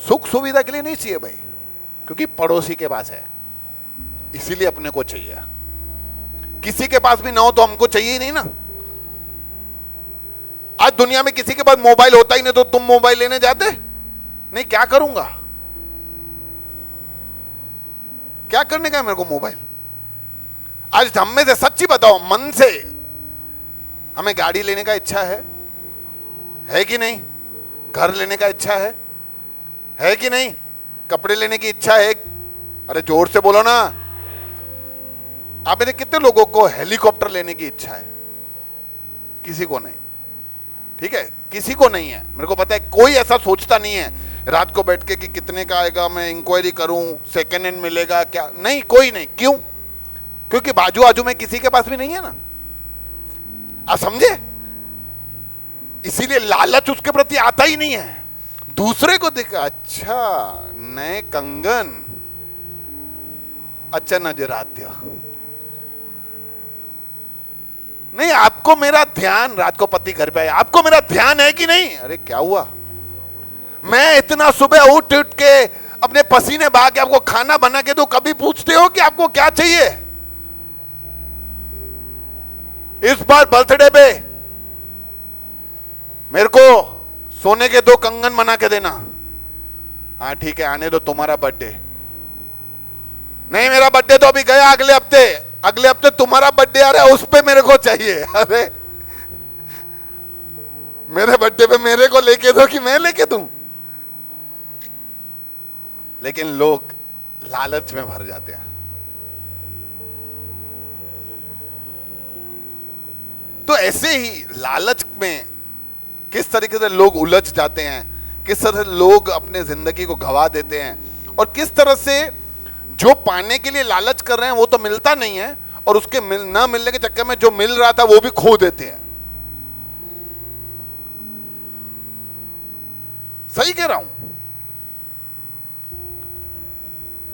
सुख सुविधा के लिए नहीं चाहिए भाई, क्योंकि पड़ोसी के पास है, इसीलिए अपने को चाहिए। किसी के पास भी ना हो तो हमको चाहिए ही नहीं ना। आज दुनिया में किसी के पास मोबाइल होता ही नहीं तो तुम मोबाइल लेने जाते नहीं? क्या करूंगा, क्या करने का है मेरे को मोबाइल? आज हम में से सच्ची बताओ, मन से हमें गाड़ी लेने का इच्छा है कि नहीं? घर लेने का इच्छा है कि नहीं? कपड़े लेने की इच्छा है? अरे जोर से बोलो ना। आप में कितने लोगों को हेलीकॉप्टर लेने की इच्छा है? किसी को नहीं, ठीक है, किसी को नहीं है। मेरे को पता है कोई ऐसा सोचता नहीं है रात को बैठ के कि कितने का आएगा, मैं इंक्वायरी करूं, सेकेंड हैंड मिलेगा क्या, नहीं, कोई नहीं। क्यों? क्योंकि बाजू आजू में किसी के पास भी नहीं है ना। आप समझे? इसीलिए लालच उसके प्रति आता ही नहीं है। दूसरे को देखा, अच्छा नए कंगन, अच्छा नजर आते हो। नहीं, आपको मेरा ध्यान, रात को पति घर पे आया, आपको मेरा ध्यान है कि नहीं? अरे क्या हुआ? मैं इतना सुबह उठ के अपने पसीने बहा के आपको खाना बना के दो, कभी पूछते हो कि आपको क्या चाहिए? इस बार बर्थडे पे मेरे को सोने के 2 कंगन बना के देना। हाँ ठीक है, आने दो तुम्हारा बर्थडे। नहीं, मेरा बर्थडे तो अभी गया, अगले हफ्ते तुम्हारा बर्थडे आ रहा है, उस पे मेरे को चाहिए। अरे मेरे बर्थडे पे मेरे को लेके दो कि मैं लेके दूं? लेकिन लोग लालच में भर जाते हैं। तो ऐसे ही लालच में किस तरीके से लोग उलझ जाते हैं, किस तरह से लोग अपने जिंदगी को गवा देते हैं, और किस तरह से जो पाने के लिए लालच कर रहे हैं वो तो मिलता नहीं है, और उसके ना मिलने के चक्कर में जो मिल रहा था वो भी खो देते हैं। सही कह रहा हूं?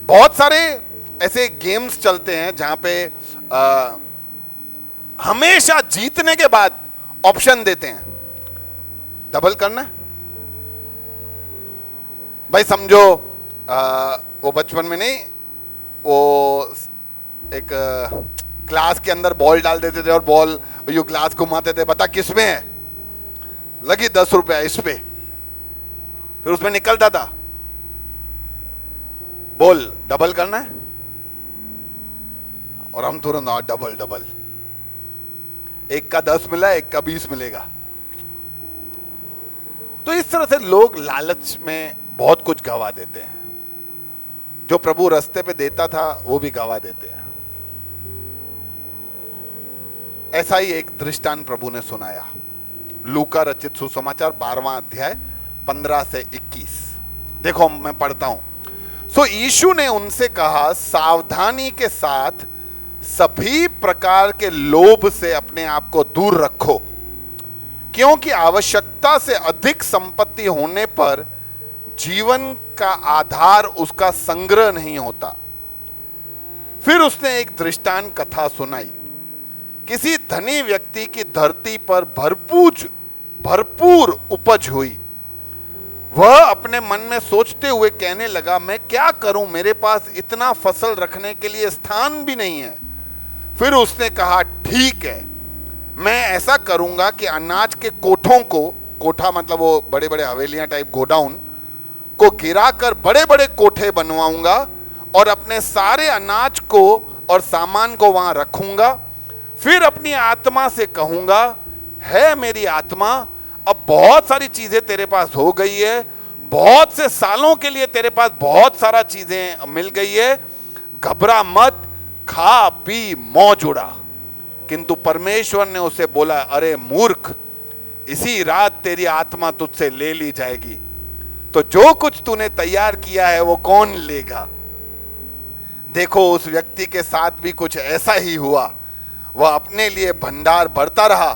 बहुत सारे ऐसे गेम्स चलते हैं जहां पे हमेशा जीतने के बाद ऑप्शन देते हैं, डबल करना है भाई। समझो वो बचपन में नहीं, वो एक ग्लास के अंदर बॉल डाल देते थे और बॉल यू ग्लास घुमाते थे, बता किस में है? लगी 10 रुपया इस पे, फिर उसमें निकलता था, बोल डबल करना है, और हम तुरंत डबल, एक का 10 मिला, एक का 20 मिलेगा। तो इस तरह से लोग लालच में बहुत कुछ गवा देते हैं। जो प्रभु रास्ते पे देता था वो भी गवा देते हैं। ऐसा ही एक दृष्टांत प्रभु ने सुनाया। लूका रचित सुसमाचार 12वां अध्याय 15 से 21। देखो मैं पढ़ता हूं। सो यीशु ने उनसे कहा, सावधानी के साथ सभी प्रकार के लोभ से अपने आप को दूर रखो, क्योंकि आवश्यकता से अधिक संपत्ति होने पर जीवन का आधार उसका संग्रह नहीं होता। फिर उसने एक दृष्टांत कथा सुनाई। किसी धनी व्यक्ति की धरती पर भरपूर उपज हुई। वह अपने मन में सोचते हुए कहने लगा, मैं क्या करूं, मेरे पास इतना फसल रखने के लिए स्थान भी नहीं है। फिर उसने कहा, ठीक है, मैं ऐसा करूंगा कि अनाज के कोठों को, कोठा मतलब वो बड़े बड़े हवेलियां टाइप गोडाउन को गिराकर बड़े बड़े कोठे बनवाऊंगा और अपने सारे अनाज को और सामान को वहां रखूंगा। फिर अपनी आत्मा से कहूंगा, है मेरी आत्मा, अब बहुत सारी चीजें तेरे पास हो गई है, बहुत से सालों के लिए तेरे पास बहुत सारा चीजें मिल गई है, घबरा मत, खा पी मौज उड़ा। किंतु परमेश्वर ने उसे बोला, अरे मूर्ख, इसी रात तेरी आत्मा तुझसे ले ली जाएगी, तो जो कुछ तूने तैयार किया है वो कौन लेगा? देखो उस व्यक्ति के साथ भी कुछ ऐसा ही हुआ। वह अपने लिए भंडार भरता रहा,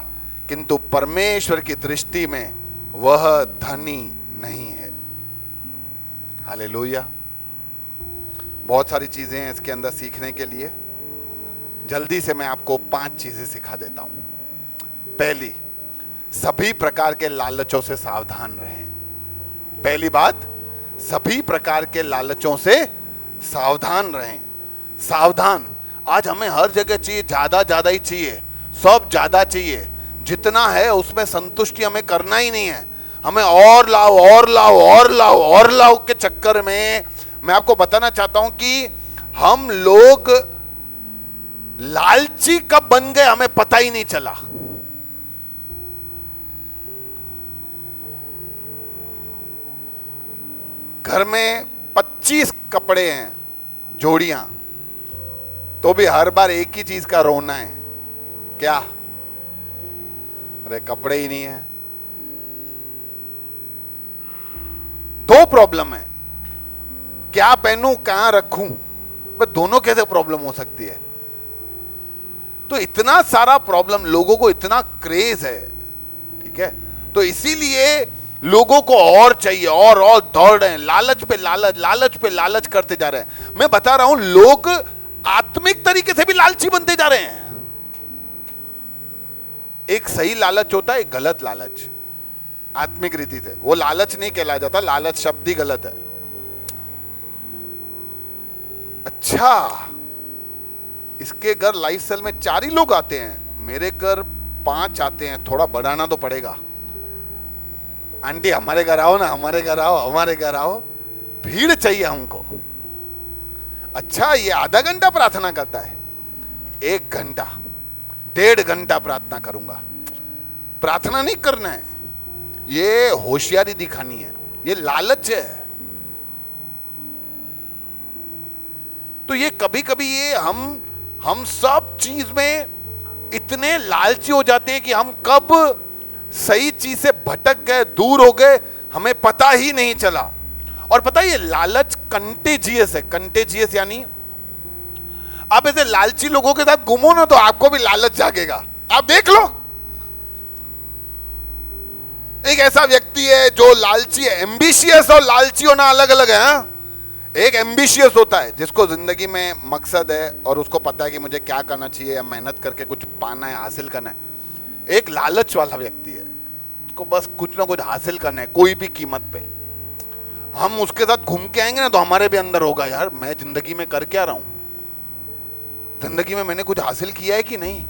किंतु परमेश्वर की दृष्टि में वह धनी नहीं है। हालेलुया। बहुत सारी चीजें हैं इसके अंदर सीखने के लिए। जल्दी से मैं आपको 5 चीजें सिखा देता हूं। पहली, सभी प्रकार के लालचों से सावधान रहें। पहली बात, सभी प्रकार के लालचों से सावधान रहें। सावधान आज हमें हर जगह चाहिए, ज्यादा ज्यादा ही चाहिए, सब ज्यादा चाहिए, जितना है उसमें संतुष्टि हमें करना ही नहीं है, हमें और लाओ और लाओ और लाओ और लाओ के चक्कर में मैं आपको बताना चाहता हूं कि हम लोग लालची कब बन गए हमें पता ही नहीं चला। घर में 25 कपड़े हैं, जोड़ियां, तो भी हर बार एक ही चीज का रोना है, क्या? अरे कपड़े ही नहीं है। दो प्रॉब्लम है, क्या पहनूं कहां रखूं, बस दोनों कैसे प्रॉब्लम हो सकती है? तो इतना सारा प्रॉब्लम, लोगों को इतना क्रेज है, ठीक है, तो इसीलिए लोगों को और चाहिए और दौड़ रहे हैं, लालच पे लालच, लालच पे लालच करते जा रहे हैं। मैं बता रहा हूं, लोग आत्मिक तरीके से भी लालची बनते जा रहे हैं। एक सही लालच होता है, एक गलत लालच। आत्मिक रीति से वो लालच नहीं कहलाया जाता, लालच शब्द ही गलत है। अच्छा, इसके घर लाइफस्टाइल में 4 ही लोग आते हैं, मेरे घर 5 आते हैं, थोड़ा बढ़ाना तो पड़ेगा। आंटी हमारे घर आओ ना, हमारे घर आओ, हमारे घर आओ, भीड़ चाहिए हमको। अच्छा, ये आधा घंटा प्रार्थना करता है, 1 घंटा 1.5 घंटा प्रार्थना करूंगा। प्रार्थना नहीं करना है, ये होशियारी दिखानी है, ये लालच है। तो ये कभी कभी ये हम सब चीज में इतने लालची हो जाते हैं कि हम कब सही चीज से भटक गए, दूर हो गए, हमें पता ही नहीं चला। और पता है ये लालच कंटेजियस है। कंटेजियस यानी आप ऐसे लालची लोगों के साथ घूमो ना तो आपको भी लालच जागेगा। आप देख लो, एक ऐसा व्यक्ति है जो लालची है। एम्बिशियस और लालची होना अलग अलग है। हाँ? एक एम्बिशियस होता है जिसको जिंदगी में मकसद है और उसको पता है कि मुझे क्या करना चाहिए या मेहनत करके कुछ पाना है, हासिल करना है। एक लालच वाला व्यक्ति है, उसको बस कुछ ना कुछ हासिल करना है, कोई भी कीमत पे। हम उसके साथ घूम के आएंगे ना तो हमारे भी अंदर होगा, यार मैं जिंदगी में कर क्या रहा हूं, जिंदगी में मैंने कुछ हासिल किया है कि नहीं,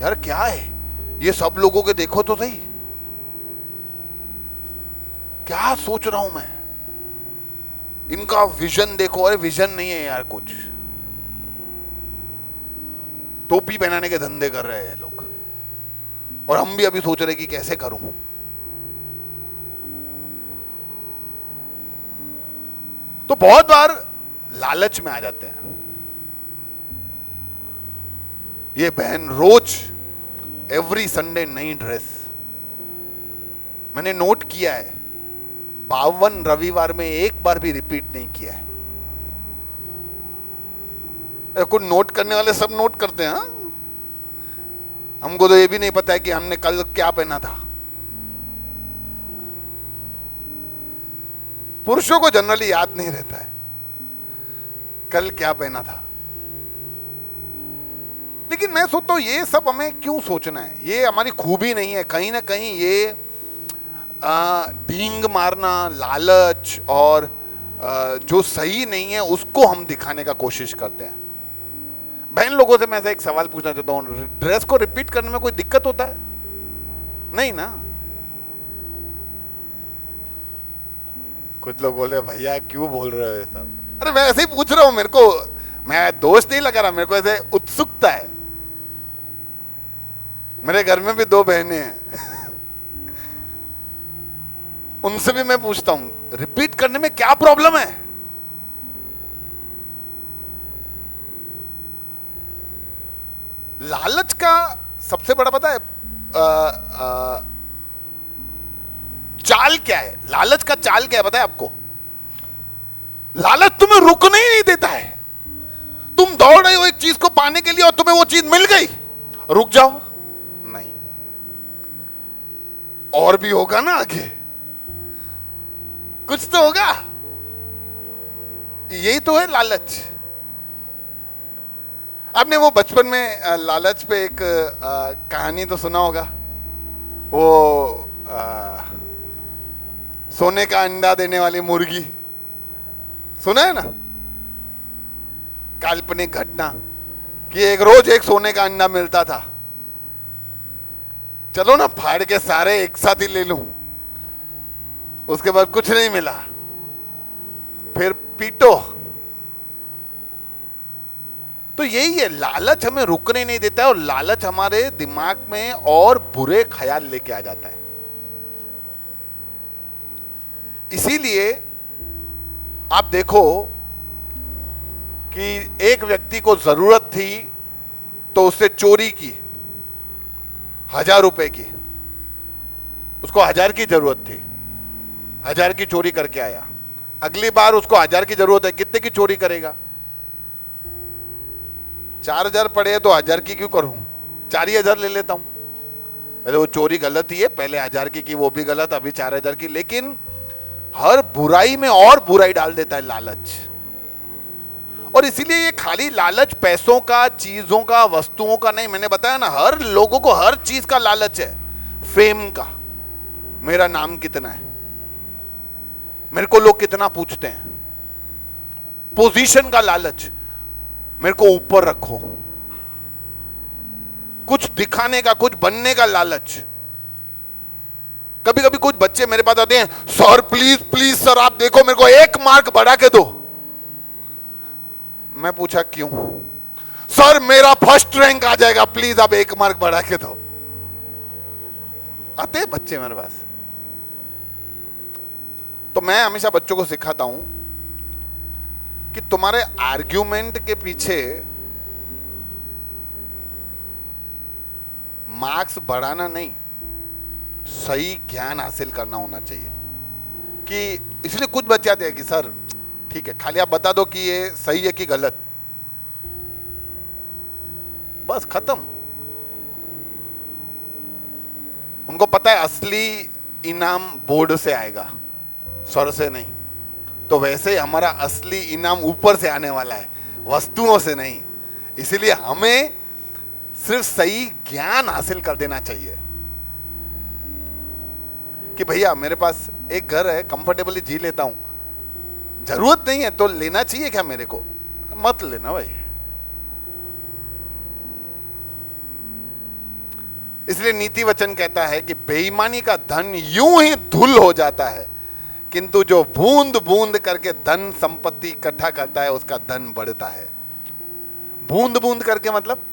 यार क्या है ये, सब लोगों के देखो तो सही, क्या सोच रहा हूं मैं, इनका विजन देखो। अरे विजन नहीं है यार, कुछ टोपी पहनाने के धंधे कर रहे हैं लोग, और हम भी अभी सोच रहे कि कैसे करूं। तो बहुत बार लालच में आ जाते हैं। ये बहन रोज एवरी संडे नई ड्रेस, मैंने नोट किया है 52 रविवार में एक बार भी रिपीट नहीं किया है। कुछ नोट करने वाले सब नोट करते हैं। हाँ? हमको तो ये भी नहीं पता है कि हमने कल क्या पहना था। पुरुषों को जनरली याद नहीं रहता है कल क्या पहना था। लेकिन मैं सोचता हूं ये सब हमें क्यों सोचना है, ये हमारी खूबी नहीं है। कहीं ना कहीं ये ढींग मारना, लालच और जो सही नहीं है उसको हम दिखाने का कोशिश करते हैं। बहन लोगों से मैं ऐसा एक सवाल पूछना चाहता हूं, ड्रेस को रिपीट करने में कोई दिक्कत होता है? नहीं ना। कुछ लोग बोले भैया क्यों बोल रहे हो ये सब। अरे मैं ऐसे ही पूछ रहा हूं, मेरे को, मैं दोष नहीं लगा रहा, मेरे को ऐसे उत्सुकता है। मेरे घर में भी 2 बहनें हैं उनसे भी मैं पूछता हूं रिपीट करने में क्या प्रॉब्लम है। लालच का सबसे बड़ा पता है चाल क्या है? लालच का चाल क्या है पता है आपको? लालच तुम्हें रुकने ही नहीं देता है। तुम दौड़ रहे हो एक चीज को पाने के लिए और तुम्हें वो चीज मिल गई, रुक जाओ, नहीं और भी होगा ना, आगे कुछ तो होगा। यही तो है लालच। आपने वो बचपन में लालच पे एक कहानी तो सुना होगा, वो सोने का अंडा देने वाली मुर्गी, सुना है ना? काल्पनिक घटना। कि एक रोज एक सोने का अंडा मिलता था, चलो ना फाड़ के सारे एक साथ ही ले लूं। उसके बाद कुछ नहीं मिला, फिर पीटो। तो यही है, लालच हमें रुकने नहीं देता है और लालच हमारे दिमाग में और बुरे ख्याल लेके आ जाता है। इसीलिए आप देखो कि एक व्यक्ति को जरूरत थी तो उससे चोरी की 1000 रुपए की, उसको 1000 की जरूरत थी, 1000 की चोरी करके आया। अगली बार उसको 1000 की जरूरत है, कितने की चोरी करेगा? 4000 पड़े तो 1000 की क्यों करूं, 4000 ले लेता हूं। अरे वो चोरी गलत ही है, पहले 1000 की वो भी गलत, अभी 4000 की। लेकिन हर बुराई में और बुराई डाल देता है लालच। और इसीलिए ये खाली लालच पैसों का, चीजों का, वस्तुओं का नहीं। मैंने बताया ना, हर लोगों को हर चीज का लालच है। फेम का, मेरा नाम कितना है, मेरे को लोग कितना पूछते हैं। पोजीशन का लालच, मेरे को ऊपर रखो। कुछ दिखाने का, कुछ बनने का लालच। कभी कभी कुछ बच्चे मेरे पास आते हैं, सर प्लीज प्लीज सर आप देखो मेरे को 1 मार्क बढ़ा के दो। मैं पूछा क्यों? सर मेरा फर्स्ट रैंक आ जाएगा, प्लीज आप 1 मार्क बढ़ा के दो। आते हैं बच्चे मेरे पास। तो मैं हमेशा बच्चों को सिखाता हूं कि तुम्हारे आर्ग्यूमेंट के पीछे मार्क्स बढ़ाना नहीं, सही ज्ञान हासिल करना होना चाहिए। कि इसलिए कुछ बच्चे आते हैं कि सर ठीक है, खाली आप बता दो कि ये सही है कि गलत, बस खत्म। उनको पता है असली इनाम बोर्ड से आएगा, सर से नहीं। तो वैसे हमारा असली इनाम ऊपर से आने वाला है, वस्तुओं से नहीं। इसीलिए हमें सिर्फ सही ज्ञान हासिल कर देना चाहिए कि भैया मेरे पास एक घर है, कंफर्टेबली जी लेता हूं, जरूरत नहीं है तो लेना चाहिए क्या मेरे को? मत लेना भाई। इसलिए नीति वचन कहता है कि बेईमानी का धन यूं ही धूल हो जाता है, किंतु जो बूंद बूंद करके धन संपत्ति इकट्ठा करता है उसका धन बढ़ता है। बूंद बूंद करके मतलब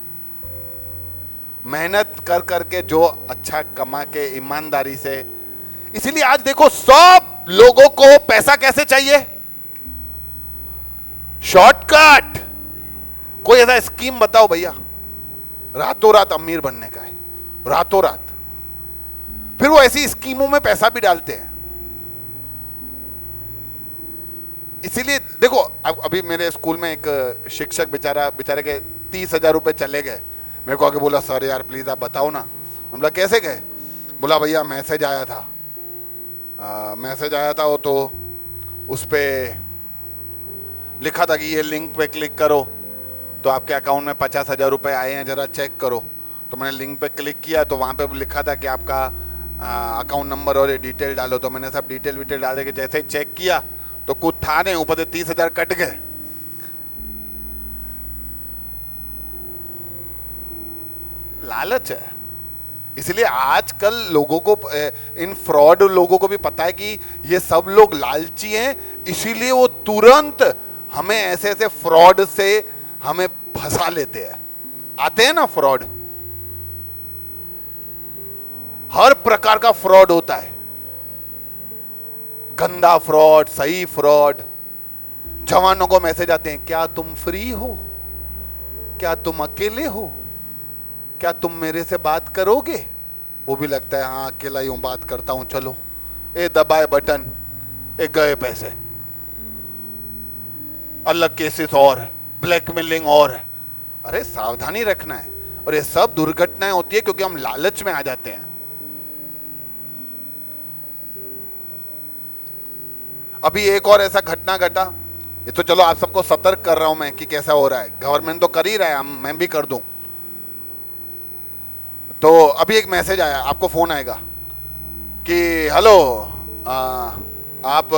मेहनत कर करके जो अच्छा कमा के ईमानदारी से। इसीलिए आज देखो सब लोगों को पैसा कैसे चाहिए? शॉर्टकट। कोई ऐसा स्कीम बताओ भैया, रातों रात अमीर बनने का है, रातों रात। फिर वो ऐसी स्कीमों में पैसा भी डालते हैं। इसीलिए देखो, अभी मेरे स्कूल में एक शिक्षक बेचारे के 30,000 रुपए चले गए। मेरे को आके बोला सर यार प्लीज आप बताओ ना। हम बोला कैसे गए? बोला भैया मैसेज आया था, मैसेज आया था वो, तो उस पर लिखा था कि ये लिंक पे क्लिक करो तो आपके अकाउंट में 50,000 रुपए आए हैं, जरा चेक करो। तो मैंने लिंक पे क्लिक किया तो वहाँ पे लिखा था कि आपका अकाउंट नंबर और ये डिटेल डालो। तो मैंने सब डिटेल विटेल डाल के जैसे ही चेक किया तो कुछ था नहीं, ऊपर से 30,000 कट गए। लालच है। इसलिए आजकल लोगों को, इन फ्रॉड लोगों को भी पता है कि ये सब लोग लालची हैं, इसीलिए वो तुरंत हमें ऐसे ऐसे फ्रॉड से हमें फंसा लेते हैं। आते हैं ना फ्रॉड, हर प्रकार का फ्रॉड होता है, गंदा फ्रॉड, सही फ्रॉड। जवानों को मैसेज आते हैं, क्या तुम फ्री हो, क्या तुम अकेले हो, क्या तुम मेरे से बात करोगे? वो भी लगता है हाँ अकेला ही हूं, बात करता हूं, चलो। ए दबाए बटन, ए गए पैसे। अलग केसेस और, ब्लैकमेलिंग और। अरे सावधानी रखना है। और ये सब दुर्घटनाएं होती है क्योंकि हम लालच में आ जाते हैं। अभी एक और ऐसा घटना घटा, ये तो चलो आप सबको सतर्क कर रहा हूं मैं कि कैसा हो रहा है। गवर्नमेंट तो कर ही रहा है, मैं भी कर दूं। तो अभी एक मैसेज आया, आपको फोन आएगा कि हेलो आप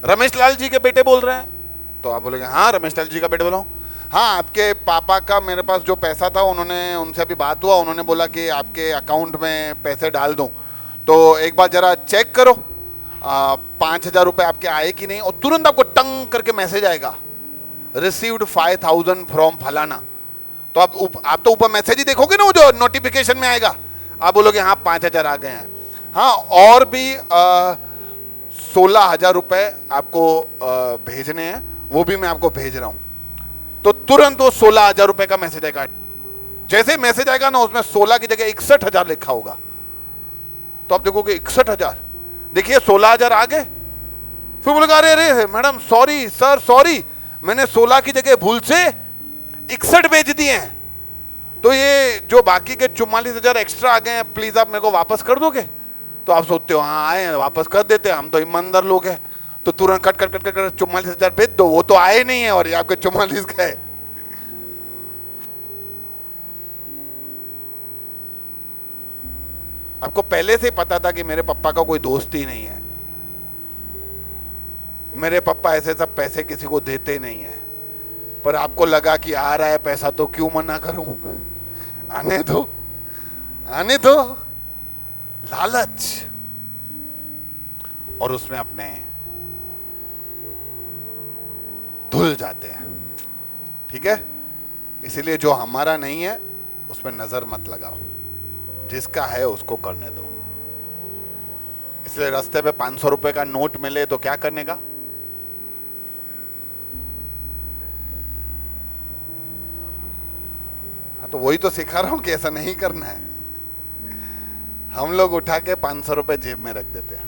रमेश लाल जी के बेटे बोल रहे हैं? तो आप बोलेंगे हाँ रमेश लाल जी का बेटे बोल रहा हूं। हाँ, आपके पापा का मेरे पास जो पैसा था, उन्होंने उनसे अभी बात हुआ, उन्होंने बोला कि आपके अकाउंट में पैसे डाल दूं, तो एक बार जरा चेक करो 5,000 रुपये आपके आए कि नहीं, और तुरंत आपको टंग करके मैसेज आएगा, रिसीव्ड 5,000 फ्रॉम फलाना। तो आप तो ऊपर मैसेज ही देखोगे ना, वो जो नोटिफिकेशन में आएगा, आप बोलोगे हाँ 5,000 आ गए हैं। हाँ, और भी 16,000 रुपये आपको भेजने हैं, वो भी मैं आपको भेज रहा हूं। तो तुरंत वो 16,000 रुपये का मैसेज आएगा। जैसे मैसेज आएगा ना, उसमें 16 की जगह 61,000 लिखा होगा। तो आप देखोगे 61,000, देखिए 16,000 आ गए। फिर बोलेगा अरे अरे मैडम सॉरी सर सॉरी, मैंने 16 की जगह भूल से 61 भेज दिए हैं, तो ये जो बाकी के 44,000 एक्स्ट्रा आ गए हैं, प्लीज आप मेरे को वापस कर दोगे। तो आप सोचते हो हाँ आए, वापस कर देते हैं, हम तो ईमानदार लोग हैं। तो तुरंत कट कट कट कट 44,000 भेज दो, वो तो आए नहीं है और ये आपके 44 गए। आपको पहले से पता था कि मेरे पापा का कोई दोस्त ही नहीं है, मेरे पापा ऐसे सब पैसे किसी को देते नहीं है, पर आपको लगा कि आ रहा है पैसा तो क्यों मना करूं, आने दो आने दो। लालच, और उसमें अपने धुल जाते हैं। ठीक है, इसीलिए जो हमारा नहीं है उसमें नजर मत लगाओ, जिसका है उसको करने दो। इसलिए रास्ते पे 500 रुपए का नोट मिले तो क्या करने का, हाँ तो वही तो सिखा रहा हूं कि ऐसा नहीं करना है। हम लोग उठा के 500 रुपए जेब में रख देते हैं।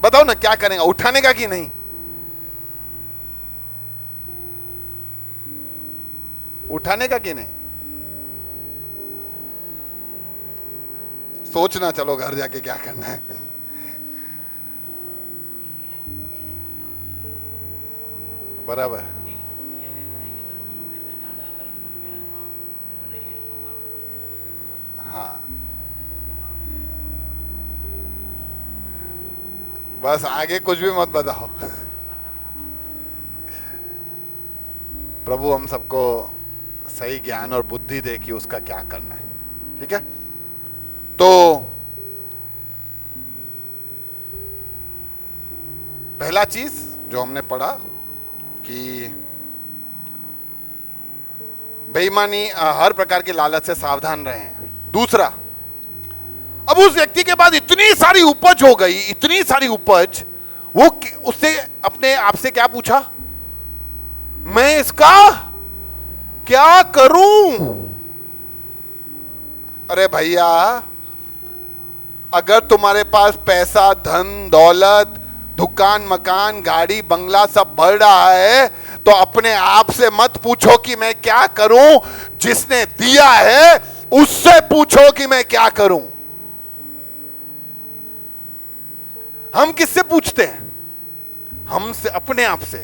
बताओ ना क्या करेंगे, उठाने का कि नहीं, उठाने का कि नहीं, सोचना, चलो घर जाके क्या करना है। बराबर, हाँ बस आगे कुछ भी मत बताओ। प्रभु हम सबको सही ज्ञान और बुद्धि दे कि उसका क्या करना है। ठीक है, तो पहला चीज जो हमने पढ़ा कि बेईमानी, हर प्रकार की लालच से सावधान रहें। दूसरा, अब उस व्यक्ति के पास इतनी सारी उपज हो गई, इतनी सारी उपज, वो उससे अपने आप से क्या पूछा, मैं इसका क्या करूं। अरे भैया, अगर तुम्हारे पास पैसा, धन दौलत, दुकान मकान गाड़ी बंगला सब बढ़ रहा है, तो अपने आप से मत पूछो कि मैं क्या करूं, जिसने दिया है उससे पूछो कि मैं क्या करूं। हम किससे पूछते हैं, हमसे, अपने आप से,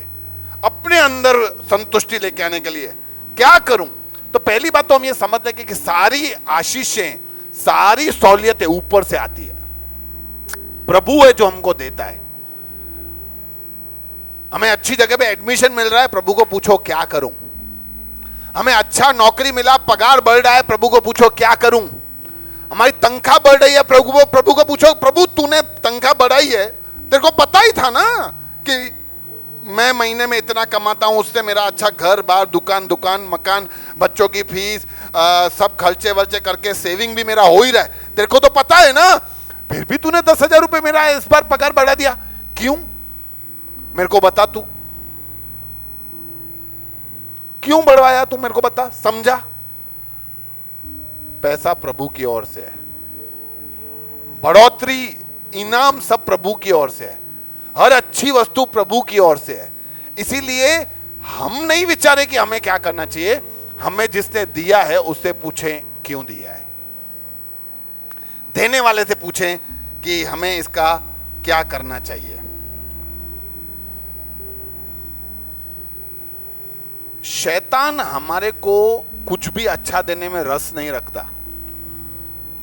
अपने अंदर संतुष्टि लेके आने के लिए क्या करूं। तो पहली बात तो हम ये समझते हैं कि सारी आशीषें, सारी सहूलियतें ऊपर से आती है, प्रभु है जो हमको देता है। हमें अच्छी जगह पे एडमिशन मिल रहा है, प्रभु को पूछो क्या करूं। हमें अच्छा नौकरी मिला, पगार बढ़ रहा है, प्रभु को पूछो क्या करूं। हमारी तनख्वाह बढ़ रही है, प्रभु को पूछो, प्रभु तूने तनख्वाह बढ़ाई है, तेरे को पता ही था ना कि मैं महीने में इतना कमाता हूं, उससे मेरा अच्छा घर बार, दुकान मकान, बच्चों की फीस, सब खर्चे वर्चे करके सेविंग भी मेरा हो ही रहा है, तेरे को तो पता है ना, फिर भी तूने 10,000 रुपए मेरा इस बार पगार बढ़ा दिया, क्यों, मेरे को बता, तू क्यों बढ़वाया, तू मेरे को बता, समझा। पैसा प्रभु की ओर से है, बढ़ोतरी, इनाम सब प्रभु की ओर से है, हर अच्छी वस्तु प्रभु की ओर से है। इसीलिए हम नहीं विचारे कि हमें क्या करना चाहिए, हमें जिसने दिया है उससे पूछें क्यों दिया है, देने वाले से पूछें कि हमें इसका क्या करना चाहिए। शैतान हमारे को कुछ भी अच्छा देने में रस नहीं रखता।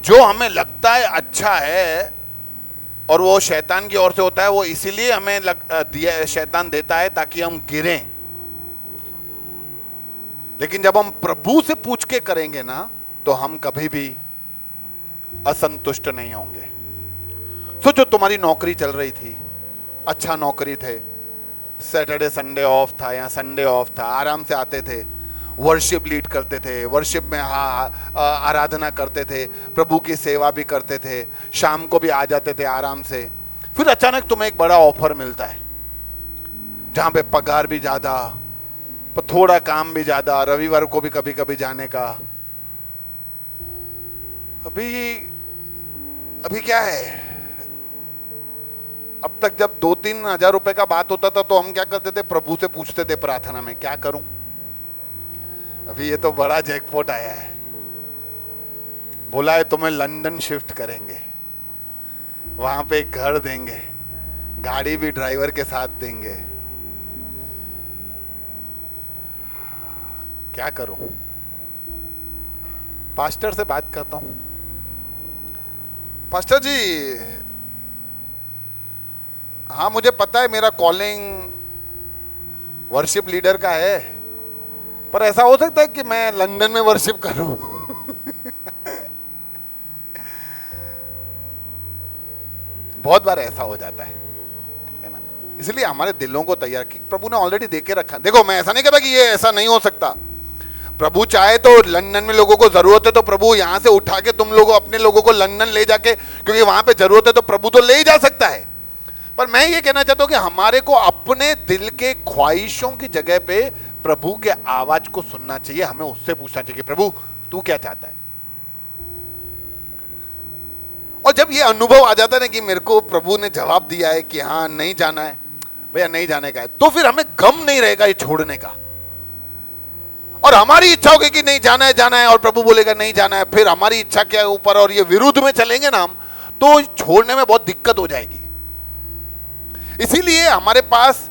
जो हमें लगता है अच्छा है और वो शैतान की ओर से होता है, वो इसीलिए हमें शैतान देता है ताकि हम गिरें, लेकिन जब हम प्रभु से पूछ के करेंगे ना, तो हम कभी भी असंतुष्ट नहीं होंगे। सोचो तुम्हारी नौकरी चल रही थी, अच्छा नौकरी थे, सैटरडे संडे ऑफ था या संडे ऑफ था, आराम से आते थे, वर्शिप लीड करते थे, वर्शिप में आराधना करते थे, प्रभु की सेवा भी करते थे, शाम को भी आ जाते थे आराम से। फिर अचानक तुम्हें एक बड़ा ऑफर मिलता है जहां पे पगार भी ज्यादा, पर थोड़ा काम भी ज्यादा, रविवार को भी कभी कभी जाने का। अभी क्या है, अब तक जब 2-3 हजार रुपए का बात होता था तो हम क्या करते थे, प्रभु से पूछते थे प्रार्थना में क्या करूं। अभी ये तो बड़ा जैकपॉट आया है, बोला है तुम्हें लंदन शिफ्ट करेंगे, वहां पे एक घर देंगे, गाड़ी भी ड्राइवर के साथ देंगे। क्या करूं? पास्टर से बात करता हूं, पास्टर जी हाँ मुझे पता है मेरा कॉलिंग वर्शिप लीडर का है, पर ऐसा हो सकता है कि मैं लंदन में वर्शिप करूं। बहुत बार ऐसा हो जाता है, ठीक है ना। इसलिए हमारे दिलों को तैयार कि प्रभु ने ऑलरेडी देके रखा। देखो मैं ऐसा नहीं कहता कि ये ऐसा नहीं हो सकता, प्रभु चाहे तो लंदन में लोगों को जरूरत है तो प्रभु यहां से उठा के तुम लोगों अपने लोगों को लंदन ले जाके, क्योंकि वहां पे जरूरत है तो प्रभु तो ले ही जा सकता है। पर मैं ये कहना चाहता हूं कि हमारे को अपने दिल के ख्वाहिशों की जगह पे प्रभु के आवाज को सुनना चाहिए। हमें उससे पूछना चाहिए प्रभु तू क्या चाहता है। और जब ये अनुभव आ जाता है ना कि मेरे को प्रभु ने जवाब दिया है कि हाँ नहीं जाना है भैया, नहीं जाने का है, तो फिर हमें गम नहीं रहेगा ये छोड़ने का। और हमारी इच्छा होगी कि नहीं जाना है और प्रभु बोलेगा नहीं जाना है, फिर हमारी इच्छा के ऊपर और ये विरुद्ध में चलेंगे ना हम, तो छोड़ने में बहुत दिक्कत हो जाएगी। इसीलिए हमारे पास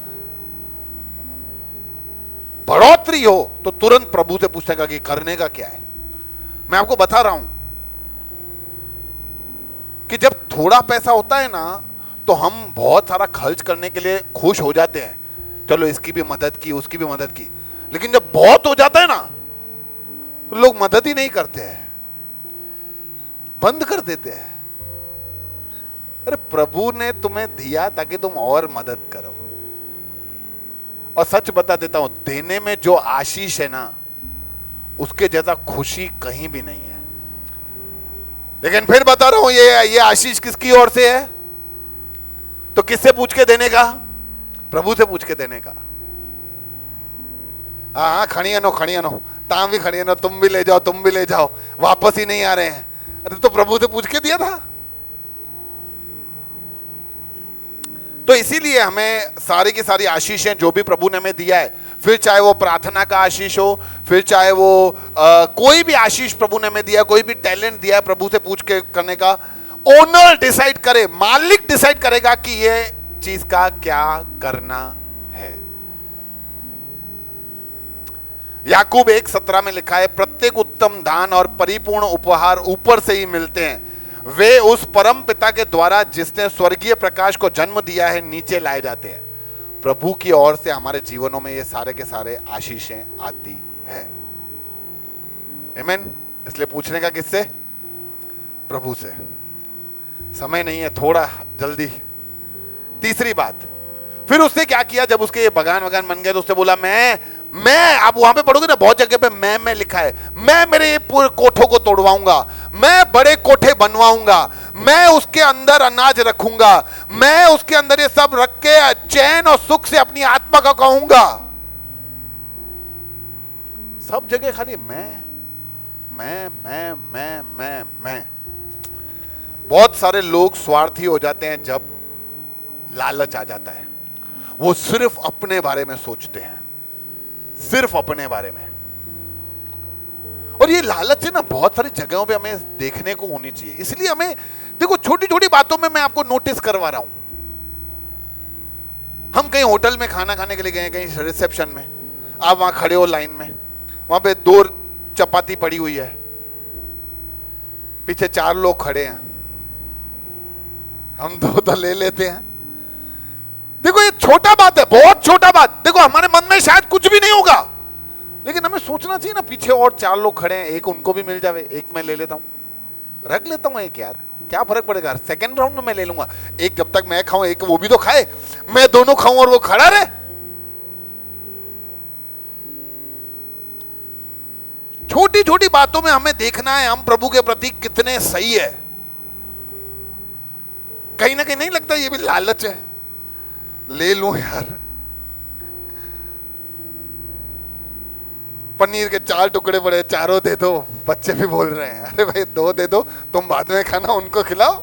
बढ़ोतरी हो तो तुरंत प्रभु से पूछने का कि करने का क्या है। मैं आपको बता रहा हूं कि जब थोड़ा पैसा होता है ना तो हम बहुत सारा खर्च करने के लिए खुश हो जाते हैं, चलो इसकी भी मदद की उसकी भी मदद की। लेकिन जब बहुत हो जाता है ना तो लोग मदद ही नहीं करते हैं, बंद कर देते हैं। अरे प्रभु ने तुम्हें दिया ताकि तुम और मदद करो। और सच बता देता हूं, देने में जो आशीष है ना उसके जैसा खुशी कहीं भी नहीं है। लेकिन फिर बता रहा हूं ये आशीष किसकी ओर से है? तो किससे पूछ के देने का? प्रभु से पूछ के देने का। हाँ खड़ियानो ताम भी खड़ियानो, तुम भी ले जाओ, वापस ही नहीं आ रहे हैं। अरे तो प्रभु से पूछ के दिया था। तो इसीलिए हमें सारी की सारी आशीषें जो भी प्रभु ने हमें दिया है, फिर चाहे वो प्रार्थना का आशीष हो, फिर चाहे वो कोई भी आशीष प्रभु ने हमें दिया, कोई भी टैलेंट दिया है, प्रभु से पूछ के करने का। ओनर डिसाइड करे, मालिक डिसाइड करेगा कि ये चीज का क्या करना है। याकूब 1:17 में लिखा है, प्रत्येक उत्तम दान और परिपूर्ण उपहार ऊपर से ही मिलते हैं, वे उस परम पिता के द्वारा जिसने स्वर्गीय प्रकाश को जन्म दिया है नीचे लाए जाते हैं। प्रभु की ओर से हमारे जीवनों में ये सारे के सारे आशीषें आती है। आमीन। इसलिए पूछने का किससे? प्रभु से। समय नहीं है, थोड़ा जल्दी। तीसरी बात, फिर उसने क्या किया जब उसके ये बगान बन गए तो उसने बोला मैं आप वहां पे पढ़ोगे ना बहुत जगह पे मैं लिखा है, मैं मेरे पूरे कोठों को तोड़वाऊंगा, मैं बड़े कोठे बनवाऊंगा, मैं उसके अंदर अनाज रखूंगा, मैं उसके अंदर ये सब रख के चैन और सुख से अपनी आत्मा का कहूंगा। सब जगह खाली मैं। बहुत सारे लोग स्वार्थी हो जाते हैं जब लालच आ जाता है, वो सिर्फ अपने बारे में सोचते हैं, सिर्फ अपने बारे में। और ये लालच है ना बहुत सारी जगहों पे हमें देखने को होनी चाहिए। इसलिए हमें देखो छोटी छोटी बातों में मैं आपको नोटिस करवा रहा हूं। हम कहीं होटल में खाना खाने के लिए गए, कहीं रिसेप्शन में, आप वहां खड़े हो लाइन में, वहां पे 2 चपाती पड़ी हुई है, पीछे 4 लोग खड़े हैं, हम 2 तो ले लेते हैं। देखो ये छोटा बात है, बहुत छोटा बात। देखो हमारे मन में शायद कुछ भी नहीं होगा, लेकिन हमें सोचना चाहिए ना, पीछे और 4 लोग खड़े हैं, एक उनको भी मिल जावे, एक मैं ले लेता हूं, रख लेता हूं एक, यार क्या फर्क पड़ेगा, सेकंड राउंड में मैं ले लूंगा एक, जब तक मैं खाऊं एक वो भी तो खाए, मैं दोनों खाऊं और वो खड़ा रहे। छोटी छोटी बातों में हमें देखना है हम प्रभु के प्रति कितने सही है। कहीं ना कहीं नहीं लगता ये भी लालच है, ले लूं यार, पनीर के 4 टुकड़े पड़े, चारों दे दो, बच्चे भी बोल रहे हैं अरे भाई 2 दे दो, तुम बाद में खाना, उनको खिलाओ।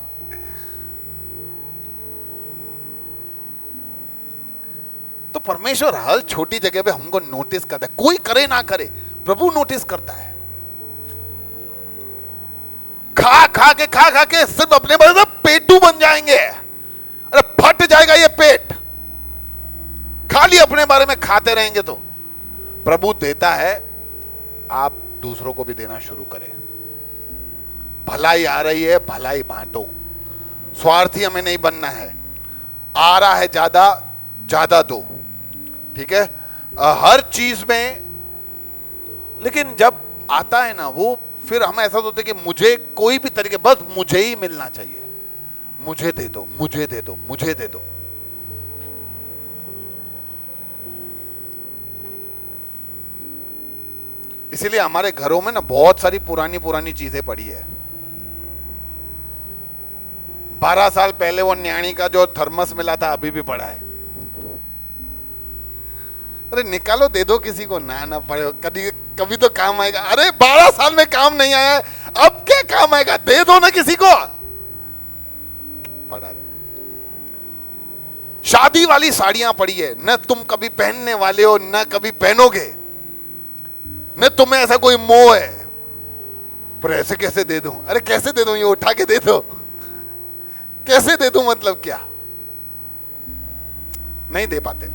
तो परमेश्वर हर छोटी जगह पे हमको नोटिस करता है, कोई करे ना करे प्रभु नोटिस करता है। खा खा के सिर्फ अपने बारे में पेटू बन जाएंगे, अरे फट जाएगा ये पेट, खाली अपने बारे में खाते रहेंगे। तो प्रभु देता है, आप दूसरों को भी देना शुरू करें। भलाई आ रही है, भलाई बांटो, स्वार्थी हमें नहीं बनना है। आ रहा है ज्यादा, ज्यादा दो, ठीक है, हर चीज में। लेकिन जब आता है ना वो, फिर हम ऐसा सोचते कि मुझे कोई भी तरीके, बस मुझे ही मिलना चाहिए, मुझे दे दो, मुझे दे दो, मुझे दे दो। इसीलिए हमारे घरों में ना बहुत सारी पुरानी पुरानी चीजें पड़ी है। 12 साल पहले वो न्याणी का जो थर्मस मिला था अभी भी पड़ा है। अरे निकालो, दे दो किसी को, ना पड़े, कभी कभी तो काम आएगा। अरे 12 साल में काम नहीं आया, अब क्या काम आएगा, दे दो ना किसी को, पड़ा रहे। शादी वाली साड़ियां पड़ी है, न तुम कभी पहनने वाले हो, न कभी पहनोगे, न तुम्हें ऐसा कोई मोह है, पर ऐसे कैसे दे दूं, अरे कैसे दे दूं, ये उठा के दे दो, कैसे दे दूं, मतलब क्या, नहीं दे पाते।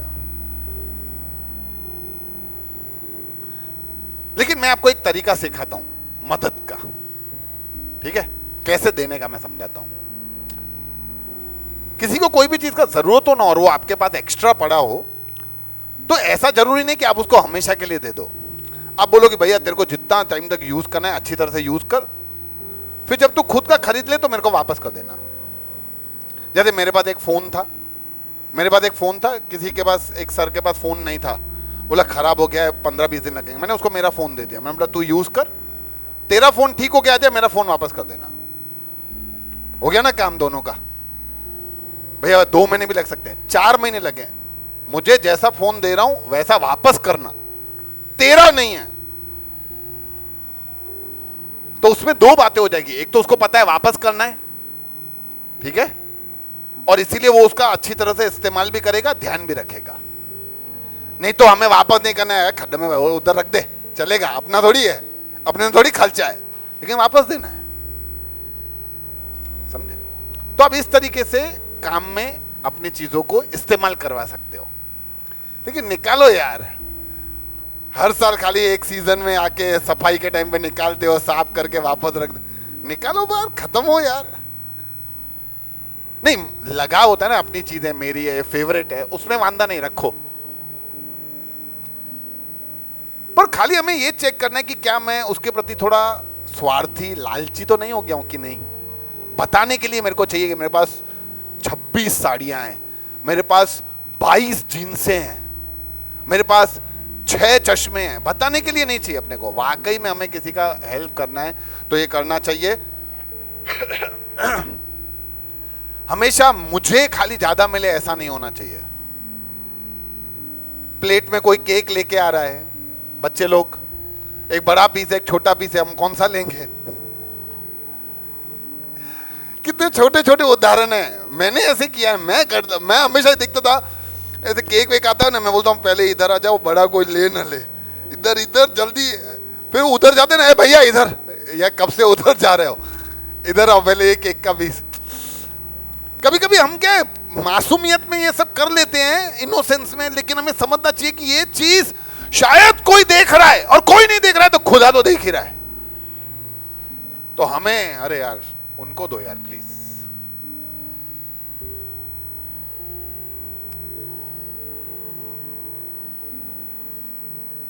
लेकिन मैं आपको एक तरीका सिखाता हूं मदद का, ठीक है, कैसे देने का मैं समझाता हूं। किसी को कोई भी चीज का जरूरत हो ना, और वो आपके पास एक्स्ट्रा पड़ा हो, तो ऐसा जरूरी नहीं कि आप उसको हमेशा के लिए दे दो। आप बोलो कि भैया तेरे को जितना टाइम तक यूज करना है अच्छी तरह से यूज कर, फिर जब तू खुद का खरीद ले तो मेरे को वापस कर देना। जैसे मेरे पास एक फोन था, किसी के पास, एक सर के पास फोन नहीं था, बोला खराब हो गया है, 15-20 दिन लगेंगे। मैंने उसको मेरा फोन दे दिया, मैंने बोला तू यूज कर, तेरा फोन ठीक हो गया जाए, मेरा फोन वापस कर देना। हो गया ना काम दोनों का। भैया 2 महीने भी लग सकते हैं, 4 महीने लगे, मुझे जैसा फोन दे रहा हूं वैसा वापस करना, तेरा नहीं है। तो उसमें 2 बातें हो जाएगी, एक तो उसको पता है वापस करना है, ठीक है, और इसीलिए वो उसका अच्छी तरह से इस्तेमाल भी करेगा, ध्यान भी रखेगा। नहीं तो हमें वापस नहीं करना है, खड्डे में उधर रख दे, चलेगा, अपना थोड़ी है, अपने थोड़ी खर्चा है, लेकिन वापस देना है, समझे। तो आप इस तरीके से काम में अपनी चीजों को इस्तेमाल करवा सकते हो। लेकिन निकालो यार, हर साल खाली एक सीजन में आके सफाई के टाइम पे निकालते हो, साफ करके वापस रख दो, निकालो बाहर, खत्म हो यार। नहीं, लगा होता है ना, अपनी चीजें मेरी है, फेवरेट है, उसमें वांदा नहीं, रखो। पर खाली हमें ये चेक करना है कि क्या मैं उसके प्रति थोड़ा स्वार्थी, लालची तो नहीं हो गया हूं कि नहीं। बताने के लिए मेरे को चाहिए कि मेरे पास 26 साड़ियां हैं, मेरे पास 22 जींसें हैं, मेरे पास 6 चश्मे हैं, बताने के लिए नहीं चाहिए अपने को। वाकई में हमें किसी का हेल्प करना है तो ये करना चाहिए। हमेशा मुझे खाली ज्यादा मिले ऐसा नहीं होना चाहिए। प्लेट में कोई केक लेके आ रहा है, बच्चे लोग, एक बड़ा पीस है, एक छोटा पीस है, हम कौन सा लेंगे। कितने छोटे छोटे उदाहरण है, मैंने ऐसे किया है, मैं हमेशा देखता था ऐसे केक वेक आता है ना, मैं बोलता हूँ पहले इधर आ जाओ, बड़ा कोई ले ना ले, इधर इधर जल्दी, फिर उधर जाते ना, भैया इधर, या कब से उधर जा रहे हो, इधर आओ पहले एक केक का पीस। कभी कभी हम क्या मासूमियत में ये सब कर लेते हैं, इनोसेंस में, लेकिन हमें समझना चाहिए कि ये चीज शायद कोई देख रहा है, और कोई नहीं देख रहा है तो खुदा तो देख ही रहा है। तो हमें, अरे यार उनको दो यार प्लीज।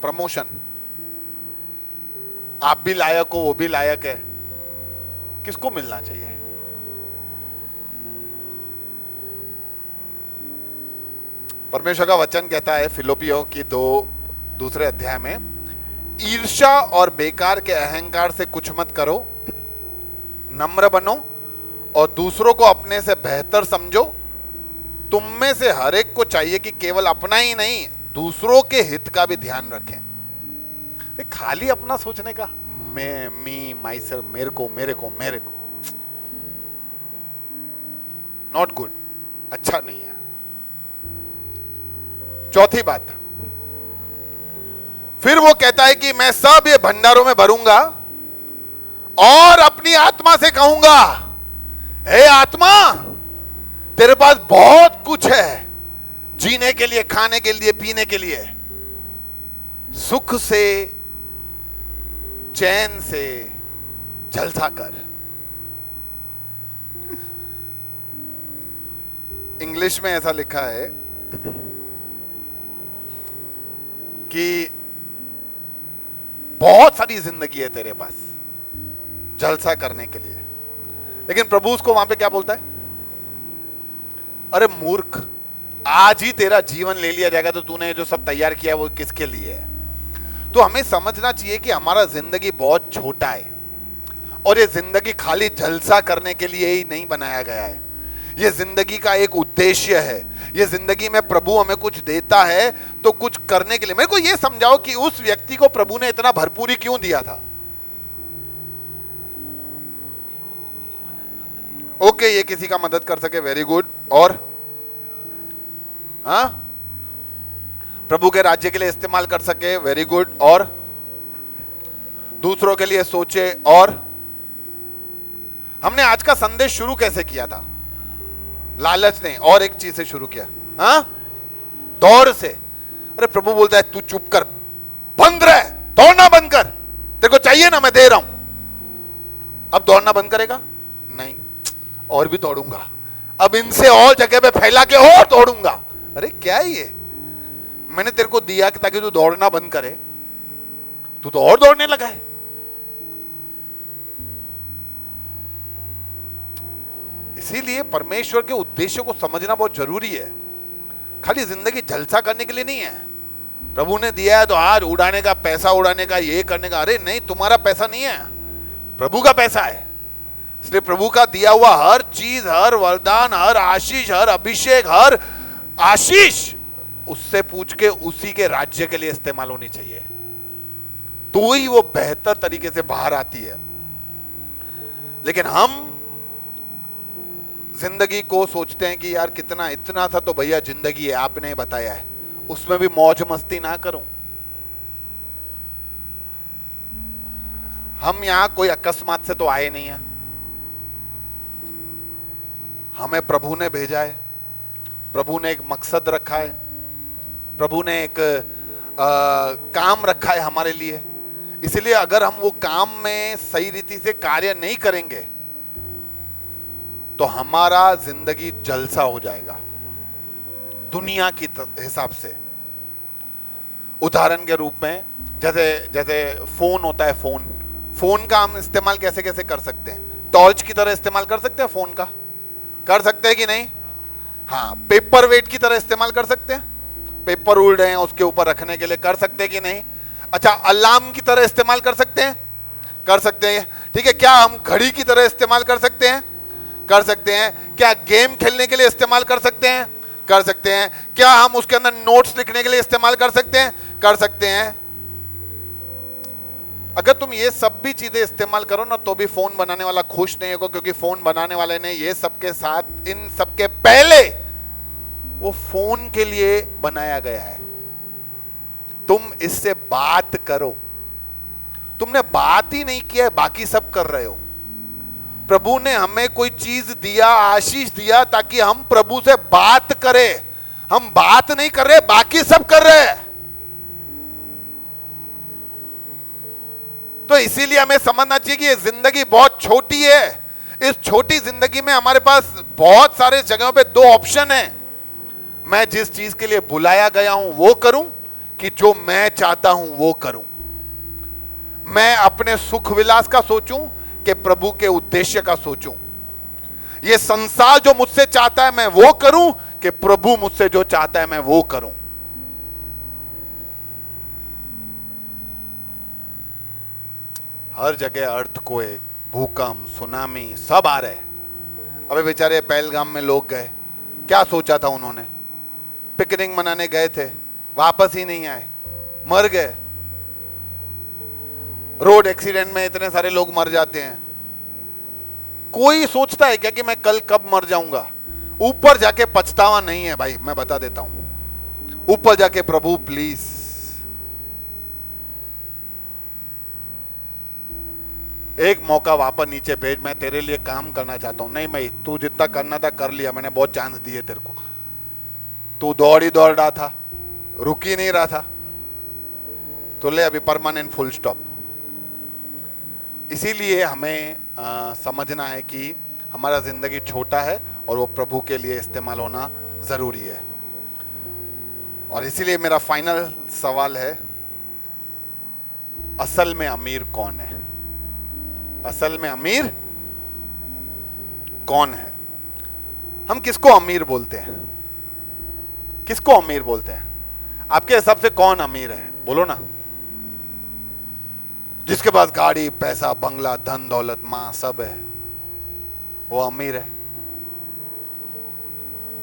प्रमोशन, आप भी लायक हो, वो भी लायक है, किसको मिलना चाहिए? परमेश्वर का वचन कहता है फिलिप्पियों की 2 अध्याय में, ईर्ष्या और बेकार के अहंकार से कुछ मत करो, नम्र बनो और दूसरों को अपने से बेहतर समझो। तुम में से हर एक को चाहिए कि केवल अपना ही नहीं, दूसरों के हित का भी ध्यान रखें। खाली अपना सोचने का, मैं, मी, माई सेल्फ, मेरे को मेरे को मेरे को, नॉट गुड, अच्छा नहीं है। चौथी बात, फिर वो कहता है कि मैं सब ये भंडारों में भरूंगा और अपनी आत्मा से कहूंगा, हे आत्मा, तेरे पास बहुत कुछ है जीने के लिए, खाने के लिए, पीने के लिए, सुख से, चैन से जलसा कर। इंग्लिश में ऐसा लिखा है कि बहुत सारी जिंदगी है तेरे पास जलसा करने के लिए, लेकिन प्रभु उसको वहां पे क्या बोलता है? अरे मूर्ख, आज ही तेरा जीवन ले लिया जाएगा, तो तूने जो सब तैयार किया है वो किसके लिए है? तो हमें समझना चाहिए कि हमारा जिंदगी बहुत छोटा है और ये जिंदगी खाली जलसा करने के लिए ही नहीं बनाया गया है। ये जिंदगी का एक उद्देश्य है। ये जिंदगी में प्रभु हमें कुछ देता है तो कुछ करने के लिए। मेरे को ये समझाओ कि उस व्यक्ति को प्रभु ने इतना भरपूरी क्यों दिया था? ओके, ये किसी का मदद कर सके, वेरी गुड। और हाँ, प्रभु के राज्य के लिए इस्तेमाल कर सके, वेरी गुड। और दूसरों के लिए सोचे। और हमने आज का संदेश शुरू कैसे किया था? लालच नहीं, और एक चीज से शुरू किया, हाँ, दौड़ से। अरे प्रभु बोलता है तू चुप कर, बंद रह, दौड़ना बंद कर, तेरे को चाहिए ना, मैं दे रहा हूं। अब दौड़ना बंद करेगा? नहीं, और भी दौड़ूंगा, अब इनसे और जगह पे फैला के और दौड़ूंगा। अरे क्या है ये? मैंने तेरे को दिया कि ताकि तू दौड़ना बंद करे, तू तो और दौड़ने लगा है। इसीलिए परमेश्वर के उद्देश्य को समझना बहुत जरूरी है। खाली जिंदगी जलसा करने के लिए नहीं है। प्रभु ने दिया है तो आज उड़ाने का, पैसा उड़ाने का, ये करने का। अरे नहीं, तुम्हारा पैसा नहीं है, प्रभु का पैसा है। इसलिए प्रभु का दिया हुआ हर चीज, हर वरदान, हर आशीष, हर अभिषेक, हर आशीष उससे पूछ के उसी के राज्य के लिए इस्तेमाल होनी चाहिए, तो ही वो बेहतर तरीके से बाहर आती है। लेकिन हम जिंदगी को सोचते हैं कि यार कितना, इतना सा तो भैया जिंदगी है, आपने बताया है, उसमें भी मौज मस्ती ना करूं। हम यहां कोई अकस्मात से तो आए नहीं है, हमें प्रभु ने भेजा है, प्रभु ने एक मकसद रखा है, प्रभु ने एक काम रखा है हमारे लिए। इसलिए अगर हम वो काम में सही रीति से कार्य नहीं करेंगे तो हमारा जिंदगी जलसा हो जाएगा दुनिया की हिसाब से। उदाहरण के रूप में जैसे जैसे फोन होता है, फोन का हम इस्तेमाल कैसे कैसे कर सकते हैं? टॉर्च की तरह इस्तेमाल कर सकते हैं फोन का, कर सकते हैं कि नहीं? हाँ, पेपर वेट की तरह इस्तेमाल कर सकते हैं, पेपर उड़ रहे हैं उसके ऊपर रखने के लिए, कर सकते हैं कि नहीं? अच्छा, अलार्म की तरह इस्तेमाल कर सकते हैं? कर सकते हैं, ठीक है। क्या हम घड़ी की तरह इस्तेमाल कर सकते हैं? कर सकते हैं। क्या गेम खेलने के लिए इस्तेमाल कर सकते हैं? कर सकते हैं। क्या हम उसके अंदर नोट्स लिखने के लिए इस्तेमाल कर सकते हैं? कर सकते हैं। अगर तुम ये सब भी चीजें इस्तेमाल करो ना, तो भी फोन बनाने वाला खुश नहीं होगा, क्योंकि फोन बनाने वाले ने ये सबके साथ, इन सबके पहले वो फोन के लिए बनाया गया है। तुम इससे बात करो, तुमने बात ही नहीं किया है, बाकी सब कर रहे हो। प्रभु ने हमें कोई चीज दिया, आशीष दिया, ताकि हम प्रभु से बात करें। हम बात नहीं कर रहे, बाकी सब कर रहे हैं। तो इसीलिए हमें समझना चाहिए कि ये जिंदगी बहुत छोटी है। इस छोटी जिंदगी में हमारे पास बहुत सारे जगहों पे 2 ऑप्शन है। मैं जिस चीज के लिए बुलाया गया हूं वो करूं, कि जो मैं चाहता हूं वो करूं। मैं अपने सुख विलास का सोचूं कि प्रभु के उद्देश्य का सोचूं? ये संसार जो मुझसे चाहता है मैं वो करूं कि प्रभु मुझसे जो चाहता है मैं वो करूं? हर जगह अर्थक्वेक, भूकंप, सुनामी सब आ रहे। अबे बेचारे पहलगाम में लोग गए, क्या सोचा था उन्होंने? पिकनिक मनाने गए थे, वापस ही नहीं आए, मर गए। रोड एक्सीडेंट में इतने सारे लोग मर जाते हैं। कोई सोचता है क्या कि मैं कल कब मर जाऊंगा? ऊपर जाके पछतावा नहीं है भाई, मैं बता देता हूं। ऊपर जाके प्रभु प्लीज एक मौका वापस नीचे भेज, मैं तेरे लिए काम करना चाहता हूं। नहीं मैं, तू जितना करना था कर लिया, मैंने बहुत चांस दिए तेरे को। तू दौड़ ही दौड़ रहा था, रुक ही नहीं रहा था, तो ले अभी परमानेंट फुल स्टॉप। इसीलिए हमें समझना है कि हमारा जिंदगी छोटा है और वो प्रभु के लिए इस्तेमाल होना जरूरी है। और इसीलिए मेरा फाइनल सवाल है, असल में अमीर कौन है? असल में अमीर कौन है? हम किसको अमीर बोलते हैं? किसको अमीर बोलते हैं? आपके हिसाब से कौन अमीर है? बोलो ना। जिसके पास गाड़ी, पैसा, बंगला, धन दौलत, मां सब है, वो अमीर है।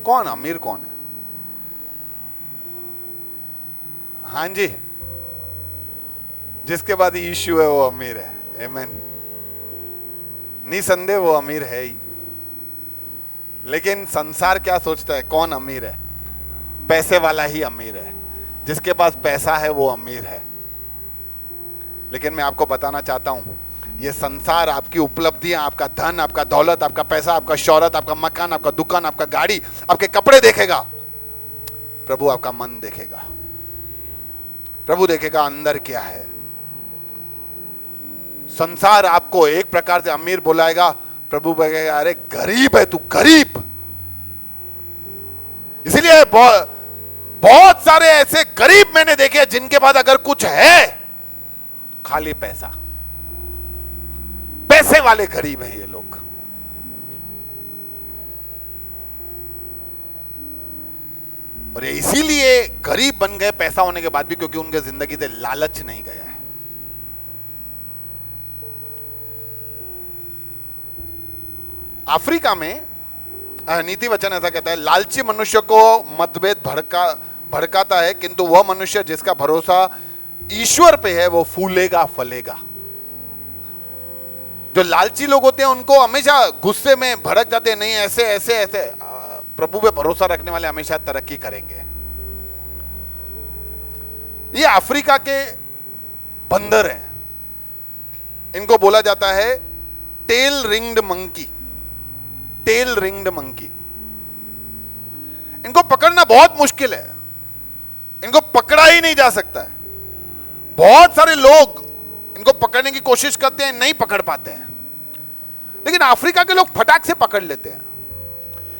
कौन अमीर कौन है? हाँ जी, जिसके बाद यीशु है वो अमीर है। आमीन। निसंदेह वो अमीर है ही। लेकिन संसार क्या सोचता है? कौन अमीर है? पैसे वाला ही अमीर है, जिसके पास पैसा है वो अमीर है। लेकिन मैं आपको बताना चाहता हूं, ये संसार आपकी उपलब्धियां, आपका धन, आपका दौलत, आपका पैसा, आपका शौहरत, आपका मकान, आपका दुकान, आपका गाड़ी, आपके कपड़े देखेगा। प्रभु आपका मन देखेगा। प्रभु देखेगा अंदर क्या है। संसार आपको एक प्रकार से अमीर बुलाएगा, प्रभु कहेगा अरे गरीब है तू, गरीब। इसीलिए बहुत सारे ऐसे गरीब मैंने देखे जिनके पास अगर कुछ है, खाली पैसा, पैसे वाले गरीब हैं ये लोग। और ये इसीलिए गरीब बन गए पैसा होने के बाद भी, क्योंकि उनके जिंदगी से लालच नहीं गया है। अफ्रीका में नीति वचन ऐसा कहता है, लालची मनुष्य को मतभेद भड़काता है, किंतु वह मनुष्य जिसका भरोसा ईश्वर पे है वो फूलेगा फलेगा। जो लालची लोग होते हैं उनको हमेशा गुस्से में भड़क जाते हैं, नहीं ऐसे ऐसे ऐसे। प्रभु पे भरोसा रखने वाले हमेशा तरक्की करेंगे। ये अफ्रीका के बंदर हैं, इनको बोला जाता है tail ringed monkey. Tail ringed monkey. इनको पकड़ना बहुत मुश्किल है, इनको पकड़ा ही नहीं जा सकता है। बहुत सारे लोग इनको पकड़ने की कोशिश करते हैं, नहीं पकड़ पाते हैं। लेकिन अफ्रीका के लोग फटाक से पकड़ लेते हैं,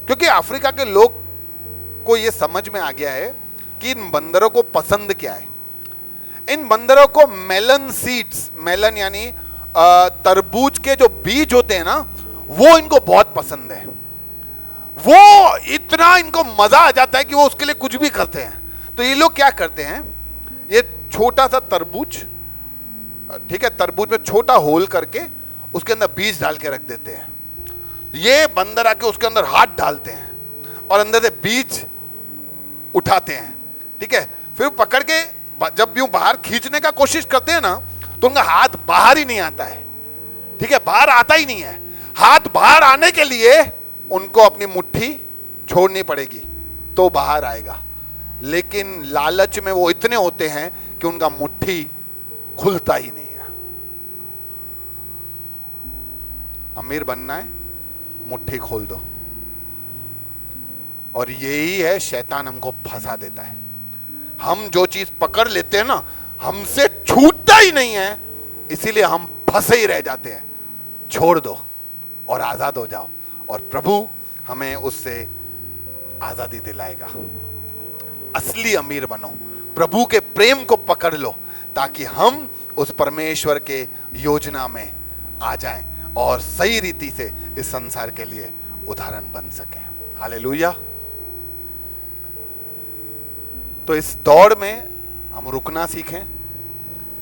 क्योंकि अफ्रीका के लोग को यह समझ में आ गया है कि इन बंदरों को पसंद क्या है। इन बंदरों को मेलन सीड्स, मेलन यानी तरबूज के जो बीज होते हैं ना, वो इनको बहुत पसंद है। वो इतना इनको मजा आ जाता है कि वो उसके लिए कुछ भी करते हैं। तो ये लोग क्या करते हैं, ये छोटा सा तरबूज, ठीक है, तरबूज में छोटा होल करके उसके अंदर बीज डाल के रख देते हैं। ये बंदर आके उसके अंदर हाथ डालते हैं और अंदर से बीज उठाते हैं, ठीक है। फिर पकड़ के जब यूं बाहर खींचने का कोशिश करते हैं ना, तो उनका हाथ बाहर ही नहीं आता है, ठीक है, बाहर आता ही नहीं है। हाथ बाहर आने के लिए उनको अपनी मुट्ठी छोड़नी पड़ेगी तो बाहर आएगा। लेकिन लालच में वो इतने होते हैं कि उनका मुट्ठी खुलता ही नहीं है। अमीर बनना है, मुट्ठी खोल दो। और यही है, शैतान हमको फंसा देता है। हम जो चीज पकड़ लेते हैं ना, हमसे छूटता ही नहीं है, इसीलिए हम फंसे ही रह जाते हैं। छोड़ दो और आजाद हो जाओ, और प्रभु हमें उससे आजादी दिलाएगा। असली अमीर बनो, प्रभु के प्रेम को पकड़ लो, ताकि हम उस परमेश्वर के योजना में आ जाएं और सही रीति से इस संसार के लिए उदाहरण बन सकें। हालेलुया। तो इस दौड़ में हम रुकना सीखें,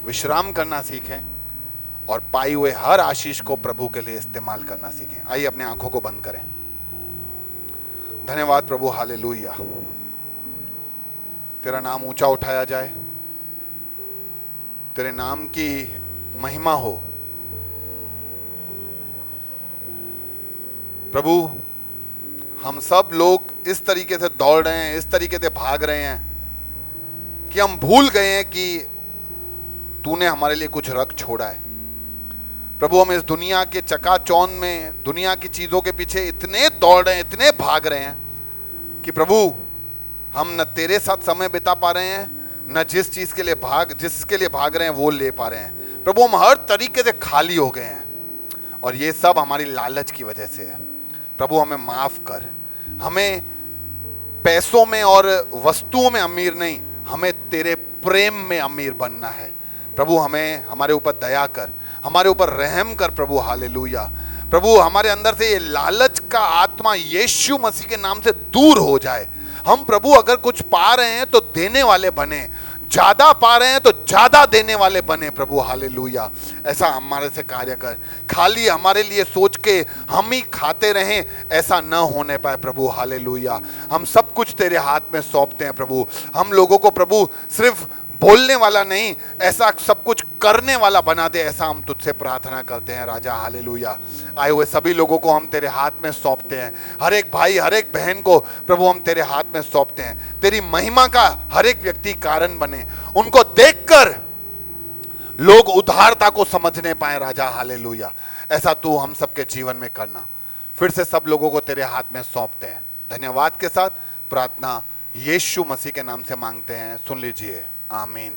विश्राम करना सीखें और पाई हुए हर आशीष को प्रभु के लिए इस्तेमाल करना सीखें। आइए अपने आंखों को बंद करें। धन्यवाद प्रभु, हालेलुया। तेरा नाम ऊंचा उठाया जाए, तेरे नाम की महिमा हो। प्रभु, हम सब लोग इस तरीके से दौड़ रहे हैं, इस तरीके से भाग रहे हैं कि हम भूल गए हैं कि तूने हमारे लिए कुछ रख छोड़ा है। प्रभु, हम इस दुनिया के चकाचौंध में, दुनिया की चीजों के पीछे इतने दौड़ रहे हैं, इतने भाग रहे हैं कि प्रभु हम न तेरे साथ समय बिता पा रहे हैं, न जिसके लिए भाग रहे हैं वो ले पा रहे हैं। प्रभु, हम हर तरीके से खाली हो गए हैं और ये सब हमारी लालच की वजह से है। प्रभु, हमें माफ कर। हमें पैसों में और वस्तुओं में अमीर नहीं, हमें तेरे प्रेम में अमीर बनना है। प्रभु, हमें हमारे ऊपर दया कर, हमारे ऊपर रहम कर प्रभु। हालेलुया। प्रभु, हमारे अंदर से ये लालच का आत्मा यीशु मसीह के नाम से दूर हो जाए। हम प्रभु अगर कुछ पा रहे हैं तो देने वाले बने, ज्यादा पा रहे हैं तो ज्यादा देने वाले बने प्रभु। हालेलुया। ऐसा हमारे से कार्य कर। खाली हमारे लिए सोच के हम ही खाते रहें, ऐसा न होने पाए प्रभु। हालेलुया। हम सब कुछ तेरे हाथ में सौंपते हैं प्रभु। हम लोगों को प्रभु सिर्फ बोलने वाला नहीं, ऐसा सब कुछ करने वाला बना दे, ऐसा हम तुझसे प्रार्थना करते हैं राजा। हालेलुया। आए हुए सभी लोगों को हम तेरे हाथ में सौंपते हैं। हर एक भाई, हर एक बहन को प्रभु हम तेरे हाथ में सौंपते हैं। तेरी महिमा का हर एक व्यक्ति कारण बने, उनको देखकर लोग उदारता को समझने पाए राजा। हालेलुया। ऐसा तू हम सबके जीवन में करना। फिर से सब लोगों को तेरे हाथ में सौंपते हैं। धन्यवाद के साथ प्रार्थना यीशु मसीह के नाम से मांगते हैं, सुन लीजिए, आमीन।